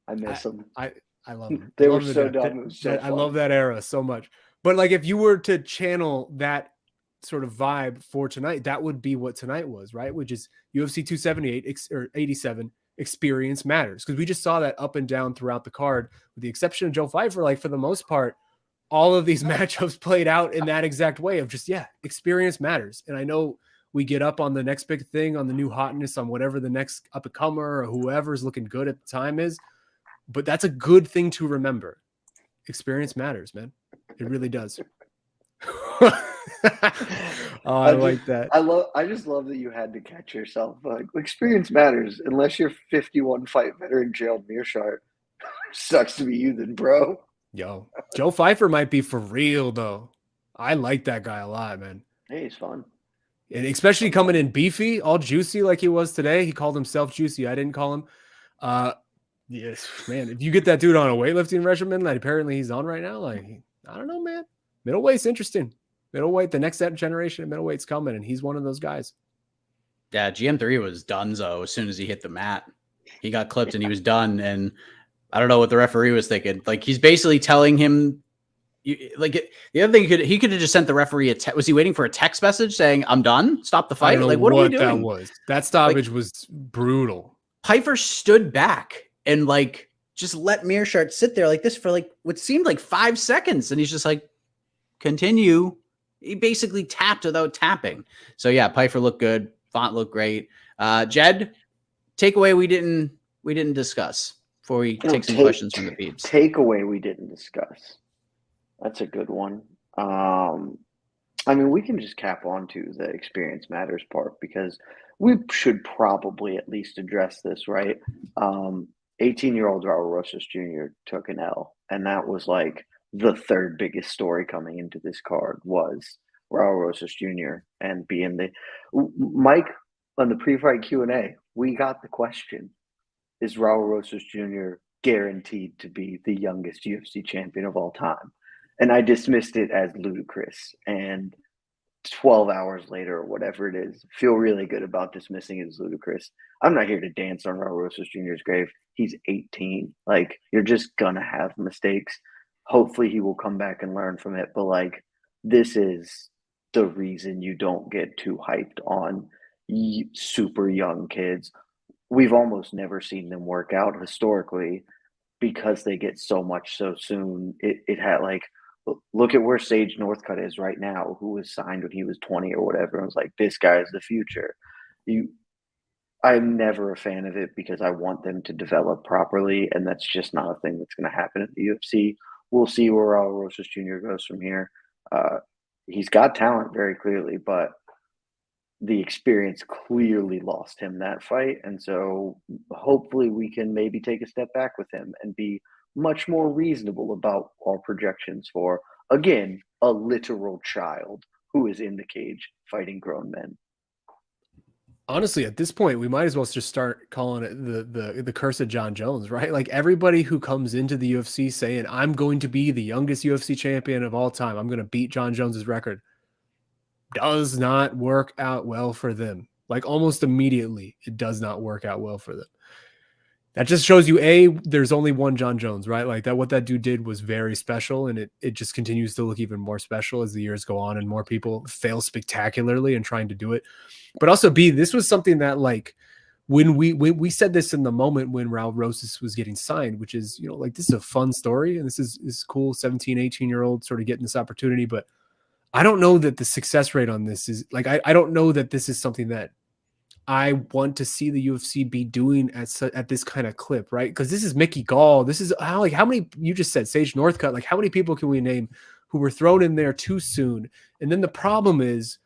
I miss them. I love them. They were so dumb. It was so I love that era so much. But like, if you were to channel that sort of vibe for tonight, that would be what tonight was, right? Which is UFC 278 or 87, experience matters. Because we just saw that up and down throughout the card, with the exception of Joe Pfeiffer. Like for the most part, all of these matchups played out in that exact way of just, experience matters. And I know we get up on the next big thing, on the new hotness, on whatever the next up and comer or whoever's looking good at the time is. But that's a good thing to remember. Experience matters, man. It really does. I like that. I just love that you had to catch yourself. Like, experience matters unless you're 51 fight veteran Jed Meshew. Sucks to be you then, bro. Yo, Joe Pfeiffer might be for real though. I like that guy a lot, man. Hey, he's fun. And especially coming in beefy, all juicy like he was today. He called himself juicy. I didn't call him. Yes, man. If you get that dude on a weightlifting regimen that apparently he's on right now, like, I don't know, man. Middleweight's interesting. Middleweight, the next generation of middleweight's coming, and he's one of those guys. Yeah, GM3 was donezo as soon as he hit the mat. He got clipped and he was done. And I don't know what the referee was thinking. Like, he's basically telling him, the other thing, he could have just sent the referee was he waiting for a text message saying, "I'm done, stop the fight"? Like, what are you doing? That stoppage was brutal. Pfeiffer stood back and like just let Meerschaert sit there like this for like what seemed like 5 seconds, and he's just like, continue. He basically tapped without tapping. So yeah, Pfeiffer looked good. Font looked great. Jed, takeaway we didn't discuss before we take some questions from the peeps. Takeaway we didn't discuss. That's a good one. I mean, we can just cap onto the experience matters part because we should probably at least address this, right? 18-year-old Raul Rosas Jr. took an L, and that was like the third biggest story coming into this card was Raul Rosas Jr. and being the Mike on the pre-fight Q&A. We got the question: is Raul Rosas Jr. guaranteed to be the youngest UFC champion of all time? And I dismissed it as ludicrous. And 12 hours later, or whatever it is, feel really good about dismissing it as ludicrous. I'm not here to dance on Raul Rosas Jr.'s grave. He's 18. Like, you're just going to have mistakes. Hopefully he will come back and learn from it. But, like, this is the reason you don't get too hyped on super young kids. We've almost never seen them work out historically because they get so much so soon. It had, like, look at where Sage Northcutt is right now, who was signed when he was 20 or whatever. And was like, this guy is the future. I'm never a fan of it because I want them to develop properly, and that's just not a thing that's going to happen at the UFC. We'll see where Raul Rosas Jr. goes from here. He's got talent very clearly, but the experience clearly lost him that fight. And so hopefully we can maybe take a step back with him and be much more reasonable about our projections for, again, a literal child who is in the cage fighting grown men. Honestly, at this point, we might as well just start calling it the curse of John Jones, right? Like, everybody who comes into the UFC saying, I'm going to be the youngest UFC champion of all time, I'm going to beat John Jones's record, does not work out well for them. Like, almost immediately, it does not work out well for them. That just shows you, there's only one John Jones, right? Like, that what that dude did was very special, and it just continues to look even more special as the years go on and more people fail spectacularly in trying to do it. But also, this was something that, like, when we said this in the moment when Raul Rosas was getting signed, which is, like, this is a fun story, and this is cool, 17, 18-year-old sort of getting this opportunity, but I don't know that the success rate on this is, like, I don't know that this is something that I want to see the UFC be doing at this kind of clip, right? Because this is Mickey Gall. This is how many, you just said Sage Northcutt, like, how many people can we name who were thrown in there too soon? And then the problem is,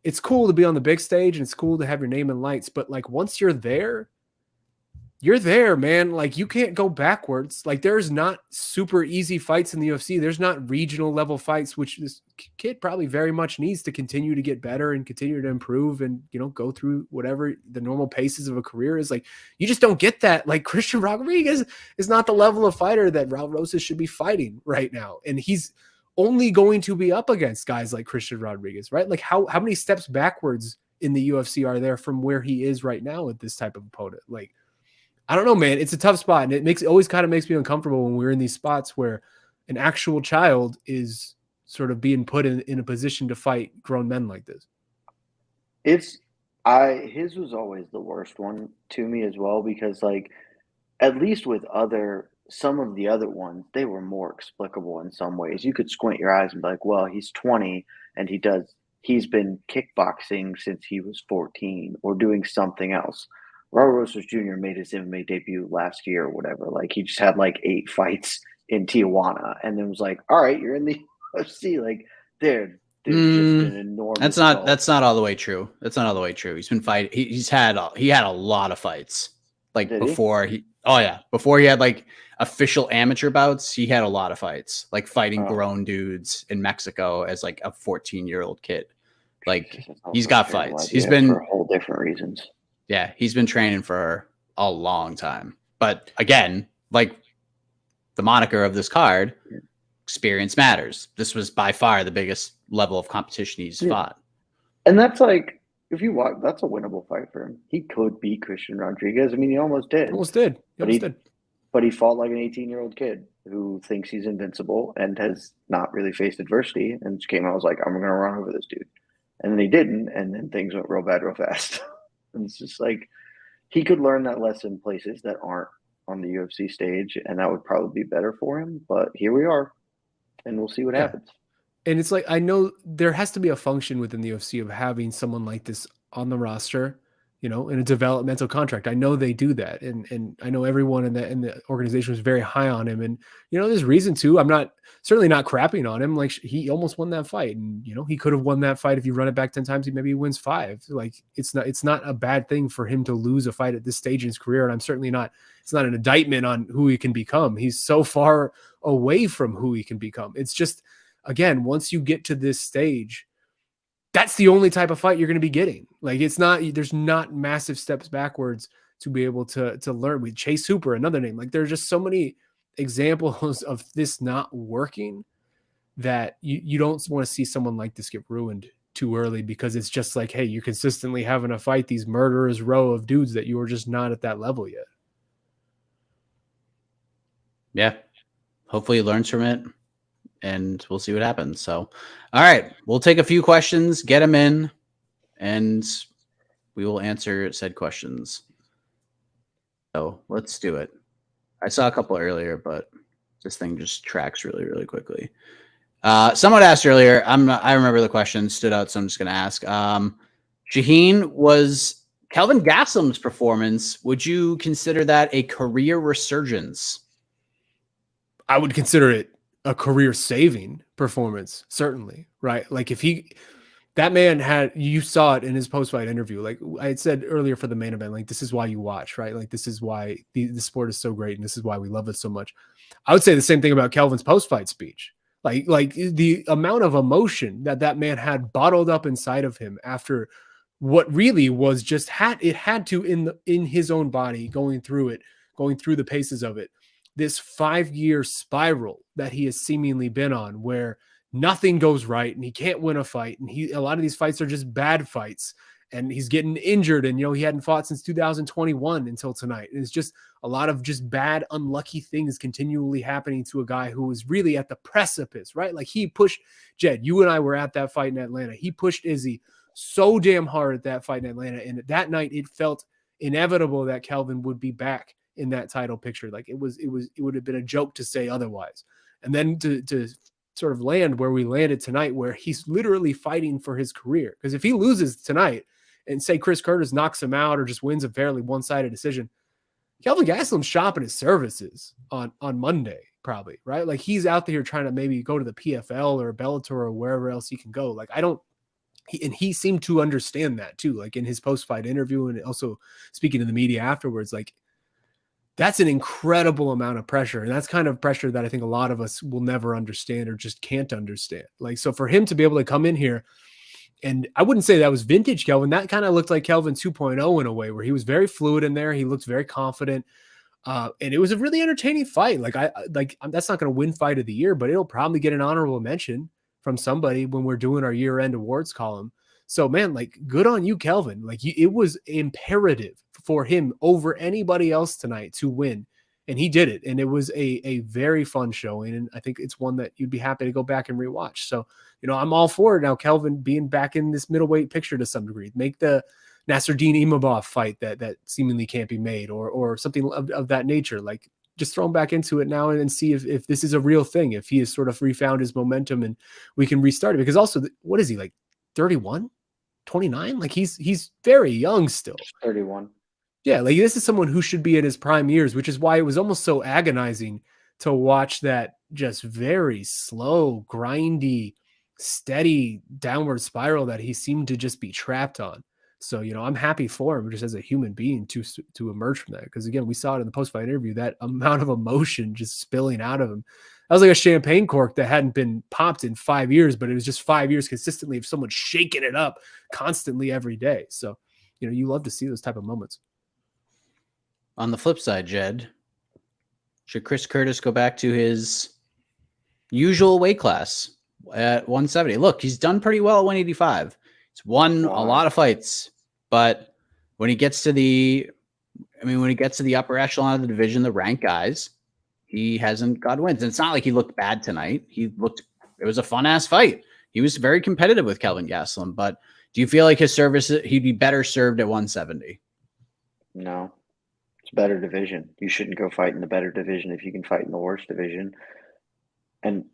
it's cool to be on the big stage and it's cool to have your name in lights, but, like, once you're there, man. Like, you can't go backwards. Like, there's not super easy fights in the UFC. There's not regional level fights, which this kid probably very much needs to continue to get better and continue to improve and, go through whatever the normal paces of a career is. Like, you just don't get that. Like, Christian Rodriguez is not the level of fighter that Raul Rosas should be fighting right now. And he's only going to be up against guys like Christian Rodriguez, right? Like, how many steps backwards in the UFC are there from where he is right now with this type of opponent? Like, I don't know, man. It's a tough spot, and it always kind of makes me uncomfortable when we're in these spots where an actual child is sort of being put in a position to fight grown men like this. His was always the worst one to me as well, because, like, at least with other some of the other ones, they were more explicable in some ways. You could squint your eyes and be like, well, he's 20 and he's been kickboxing since he was 14 or doing something else. Raul Rosas Jr. made his MMA debut last year or whatever. Like, he just had like 8 fights in Tijuana and then was like, all right, you're in the UFC. Like, there's just an enormous. That's not all the way true. That's not all the way true. He's been fighting. He had a lot of fights. Like before he had like official amateur bouts, he had a lot of fights, like fighting grown dudes in Mexico as like a 14-year-old kid. Like, he's got fights. He's been for whole different reasons. Yeah, he's been training for a long time. But again, like the moniker of this card, experience matters. This was by far the biggest level of competition he's fought. And that's like, if you watch, that's a winnable fight for him. He could beat Christian Rodriguez. I mean, he almost did. But he fought like an 18-year-old kid who thinks he's invincible and has not really faced adversity and just came out and was like, I'm going to run over this dude. And then he didn't, and then things went real bad real fast. And it's just like, he could learn that lesson places that aren't on the UFC stage, and that would probably be better for him. But here we are, and we'll see what happens. And it's like, I know there has to be a function within the UFC of having someone like this on the roster, you know, in a developmental contract. I know they do that. And I know everyone in the organization was very high on him. And, you know, there's reason to. I'm certainly not crapping on him. Like, he almost won that fight. And, you know, he could have won that fight if you run it back 10 times. Maybe he wins 5. Like, it's not a bad thing for him to lose a fight at this stage in his career. And it's not an indictment on who he can become. He's so far away from who he can become. It's just, again, once you get to this stage, that's the only type of fight you're going to be getting. Like, there's not massive steps backwards to be able to learn. With Chase Hooper, another name, like, there's just so many examples of this not working that you don't want to see someone like this get ruined too early, because it's just like, hey, you're consistently having to fight these murderers row of dudes that you are just not at that level yet. Yeah. Hopefully he learns from it, and we'll see what happens. So, all right, we'll take a few questions, get them in, and we will answer said questions. So let's do it. I saw a couple earlier, but this thing just tracks really, really quickly. Someone asked earlier, I remember the question stood out, so I'm just going to ask. Shaheen, was Kelvin Gastelum's performance, would you consider that a career resurgence? I would consider it a career-saving performance, certainly, right? Like, that man you saw it in his post-fight interview. Like I had said earlier for the main event, like, this is why you watch, right? Like, this is why the sport is so great, and this is why we love it so much. I would say the same thing about Kelvin's post-fight speech. Like the amount of emotion that man had bottled up inside of him after what really was just had to in his own body, going through the paces of it. This 5-year spiral that he has seemingly been on, where nothing goes right and he can't win a fight. And a lot of these fights are just bad fights, and he's getting injured. And, you know, he hadn't fought since 2021 until tonight. And it's just a lot of just bad, unlucky things continually happening to a guy who was really at the precipice, right? Like, he pushed Jed. You and I were at that fight in Atlanta. He pushed Izzy so damn hard at that fight in Atlanta. And that night it felt inevitable that Kelvin would be back in that title picture. Like, it would have been a joke to say otherwise. And then to sort of land where we landed tonight, where he's literally fighting for his career. Because if he loses tonight and say Chris Curtis knocks him out or just wins a fairly one-sided decision, Kelvin Gastelum's shopping his services on Monday, probably, right? Like, he's out there trying to maybe go to the PFL or Bellator or wherever else he can go. Like, he seemed to understand that too, like in his post-fight interview, and also speaking to the media afterwards. Like, that's an incredible amount of pressure. And that's kind of pressure that I think a lot of us will never understand or just can't understand. Like, so for him to be able to come in here, and I wouldn't say that was vintage Kelvin. That kind of looked like Kelvin 2.0 in a way, where he was very fluid in there. He looked very confident. And it was a really entertaining fight. That's not going to win fight of the year, but it'll probably get an honorable mention from somebody when we're doing our year-end awards column. So, man, like, good on you, Kelvin. Like, it was imperative for him over anybody else tonight to win, and he did it. And it was a very fun showing, and I think it's one that you'd be happy to go back and rewatch. So, you know, I'm all for it now, Kelvin being back in this middleweight picture to some degree. Make the Nasruddin Imavov fight that seemingly can't be made, or something of that nature. Like, just throw him back into it now and see if this is a real thing, if he has sort of refound his momentum and we can restart it. Because also, what is he, like 31, 29? Like he's very young still. 31. Yeah, like this is someone who should be in his prime years, which is why it was almost so agonizing to watch that just very slow, grindy, steady downward spiral that he seemed to just be trapped on. So, I'm happy for him just as a human being to emerge from that. Because again, we saw it in the post-fight interview, that amount of emotion just spilling out of him. That was like a champagne cork that hadn't been popped in 5 years, but it was just 5 years consistently of someone shaking it up constantly every day. So, you love to see those type of moments. On the flip side, Jed, should Chris Curtis go back to his usual weight class at 170? Look, he's done pretty well at 185. He's won a lot of fights, but when he gets to the upper echelon of the division, the ranked guys, he hasn't got wins. And it's not like he looked bad tonight. It was a fun ass fight. He was very competitive with Kelvin Gastelum, but do you feel like he'd be better served at 170? No. It's a better division. You shouldn't go fight in the better division if you can fight in the worst division. And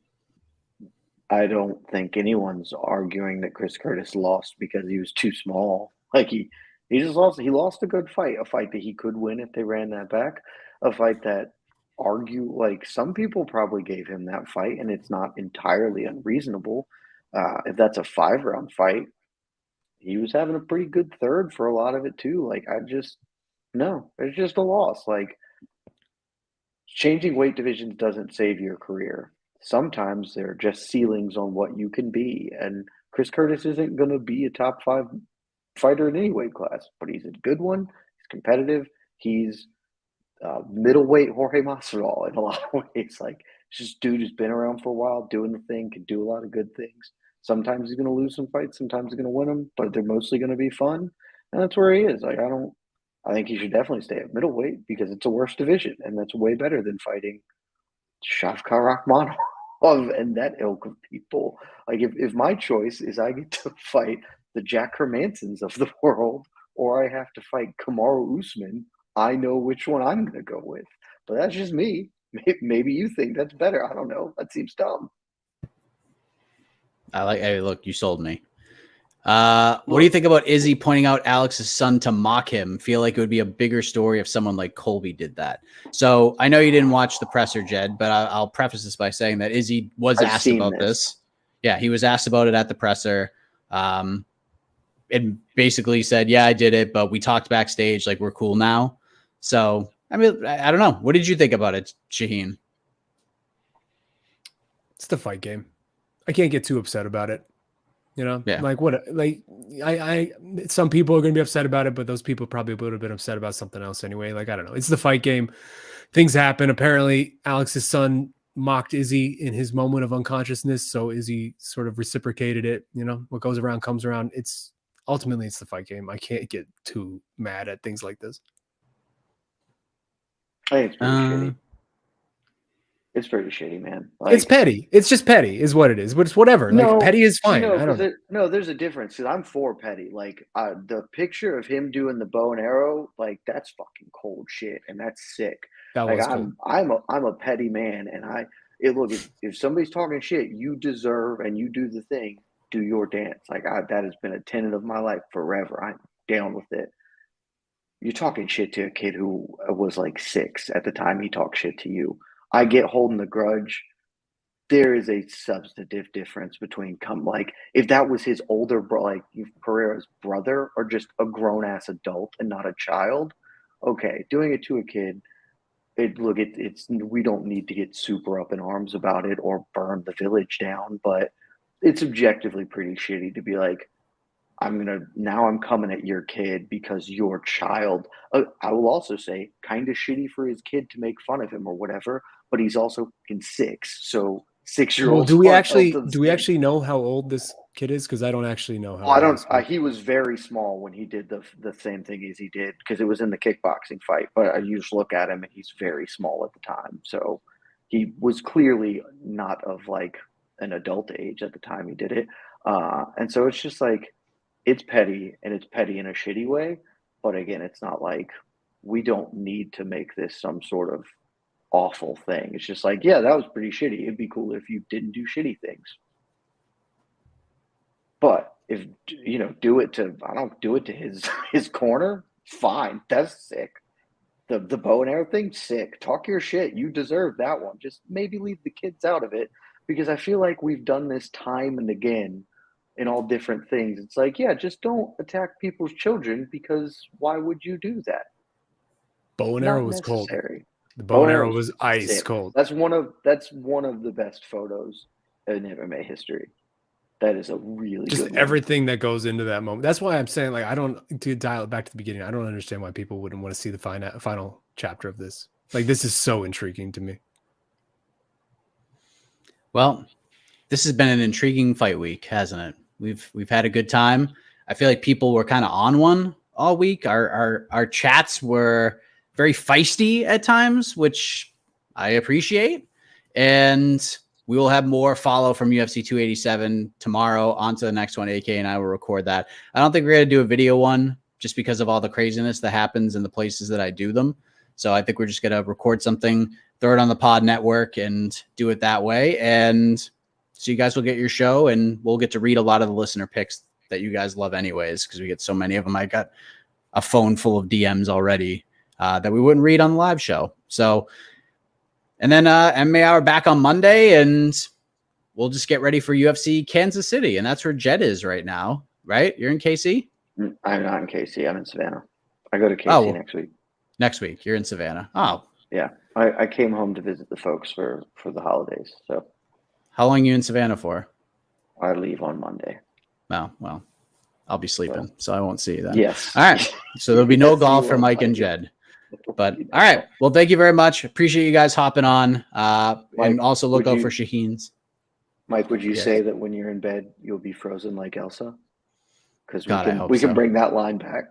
I don't think anyone's arguing that Chris Curtis lost because he was too small. Like he just lost. He lost a good fight, a fight that he could win if they ran that back, a fight that some people probably gave him that fight, and it's not entirely unreasonable. If that's a 5-round fight, he was having a pretty good third for a lot of it too. No, it's just a loss. Like, changing weight divisions doesn't save your career. Sometimes there are just ceilings on what you can be. And Chris Curtis isn't going to be a top 5 fighter in any weight class, but he's a good one. He's competitive. He's middleweight Jorge Masvidal in a lot of ways. Like, it's just dude who's been around for a while, doing the thing, can do a lot of good things. Sometimes he's going to lose some fights. Sometimes he's going to win them, but they're mostly going to be fun. And that's where he is. Like, I think he should definitely stay at middleweight because it's a worse division, and that's way better than fighting Shavkat Rakhmonov and that ilk of people. Like, if my choice is I get to fight the Jack Hermansons of the world, or I have to fight Kamaru Usman, I know which one I'm going to go with. But that's just me. Maybe you think that's better. I don't know. That seems dumb. Hey, look, you sold me. What do you think about Izzy pointing out Alex's son to mock him? Feel like it would be a bigger story if someone like Colby did that. So I know you didn't watch the presser, Jed, but I'll preface this by saying that Izzy was asked about this. Yeah, he was asked about it at the presser. And basically said, yeah, I did it, but we talked backstage, like we're cool now. So, I mean, I don't know. What did you think about it, Shaheen? It's the fight game. I can't get too upset about it. Yeah. Like what, like some people are going to be upset about it, but those people probably would have been upset about something else anyway. Like, I don't know. It's the fight game. Things happen. Apparently Alex's son mocked Izzy in his moment of unconsciousness. So Izzy sort of reciprocated it. What goes around comes around. Ultimately it's the fight game. I can't get too mad at things like this. I think it's pretty shitty. It's pretty shitty, man. It's petty. It's just petty is what it is, but it's whatever. No, petty is fine. I don't know. There's a difference because I'm for petty. Like, the picture of him doing the bow and arrow, like, that's fucking cold shit, and that's sick. That was cool. I'm a petty man, and look, if somebody's talking shit, you deserve and you do the thing, do your dance. Like, that has been a tenet of my life forever. I'm down with it. You're talking shit to a kid who was like 6 at the time he talked shit to you. I get holding the grudge. There is a substantive difference between if that was his older brother, like Pereira's brother, or just a grown ass adult and not a child. Okay, doing it to a kid, we don't need to get super up in arms about it or burn the village down, but it's objectively pretty shitty to be like, I'm coming at your kid because your child. I will also say, kind of shitty for his kid to make fun of him or whatever, but he's also in 6, so 6-year-olds. Well, do we actually know how old this kid is? Because I don't actually know how. I don't. He was very small when he did the same thing as he did, because it was in the kickboxing fight. But you just look at him and he's very small at the time, so he was clearly not of like an adult age at the time he did it. And so it's just like, it's petty, and it's petty in a shitty way. But again, it's not like we don't need to make this some sort of awful thing. It's just like, yeah, that was pretty shitty. It'd be cool if you didn't do shitty things. But if do it to his corner, fine. That's sick. The bow and arrow thing, sick. Talk your shit. You deserve that one. Just maybe leave the kids out of it, because I feel like we've done this time and again in all different things. It's like, yeah, just don't attack people's children, because why would you do that? Bow and arrow was cold. The Bow and arrow was ice sick. cold. That's one of the best photos in MMA history. That is a really just good everything that goes into that moment. That's why I'm saying, like, I don't, to dial it back to the beginning, I don't understand why people wouldn't want to see the final chapter of this. Like, this is so intriguing to me. Well, this has been an intriguing fight week, hasn't it? We've had a good time. I feel like people were kind of on one all week. Our chats were very feisty at times, which I appreciate. And we will have more follow from UFC 287 tomorrow. On to the next one. AK and I will record that. I don't think we're going to do a video one just because of all the craziness that happens in the places that I do them. So I think we're just going to record something, throw it on the pod network, and do it that way. And so you guys will get your show, and we'll get to read a lot of the listener picks that you guys love anyways, because we get so many of them. I got a phone full of DMs already that we wouldn't read on the live show. So, and then MMA Hour back on Monday, and we'll just get ready for UFC Kansas City. And that's where Jed is right now, right? You're in KC? I'm not in KC. I'm in Savannah. I go to KC next week. Next week. You're in Savannah. Oh. Yeah. I came home to visit the folks for the holidays. So how long are you in Savannah for? I leave on Monday. Oh, well, I'll be sleeping, so I won't see you then. Yes. All right. So there'll be no golf for Mike and Jed. But all right. Well, thank you very much. Appreciate you guys hopping on. Mike, and also look out for Shaheen's. Mike, would you say that when you're in bed, you'll be frozen like Elsa? Because we can bring that line back.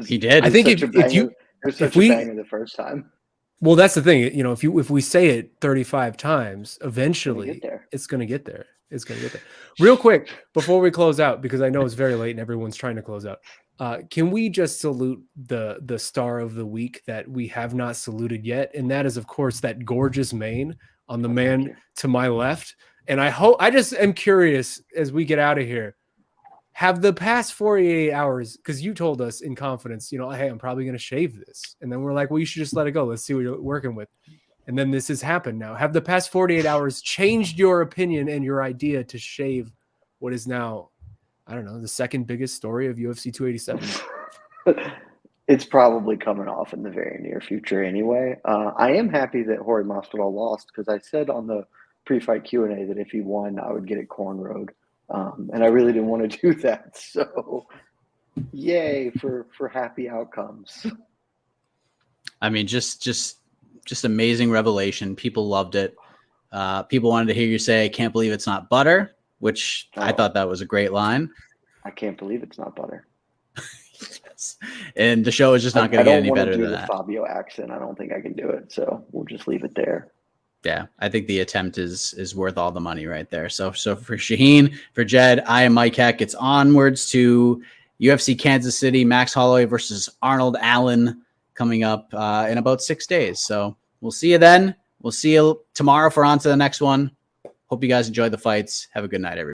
He did. I think if you banger the first time. Well, that's the thing. If we say it 35 times, eventually it's going to get there. It's going to get there. Real quick, before we close out, because I know it's very late and everyone's trying to close out. Can we just salute the star of the week that we have not saluted yet? And that is, of course, that gorgeous mane on the man to my left. And I just am curious as we get out of here, have the past 48 hours, because you told us in confidence, hey, I'm probably going to shave this. And then we're like, well, you should just let it go. Let's see what you're working with. And then this has happened now. Have the past 48 hours changed your opinion and your idea to shave what is now, I don't know, the second biggest story of UFC 287? It's probably coming off in the very near future anyway. I am happy that Jorge Masvidal lost, because I said on the pre-fight Q&A that if he won, I would get it cornrowed. And I really didn't want to do that. So yay for happy outcomes. I mean, just amazing revelation. People loved it. People wanted to hear you say, I can't believe it's not butter, which I thought that was a great line. I can't believe it's not butter. Yes. And the show is just not going to get any better than that. Fabio accent. I don't think I can do it. So we'll just leave it there. Yeah, I think the attempt is worth all the money right there. So for Shaheen, for Jed, I am Mike Heck. It's onwards to UFC Kansas City, Max Holloway versus Arnold Allen coming up in about 6 days. So we'll see you then. We'll see you tomorrow for on to the next one. Hope you guys enjoy the fights. Have a good night, everybody.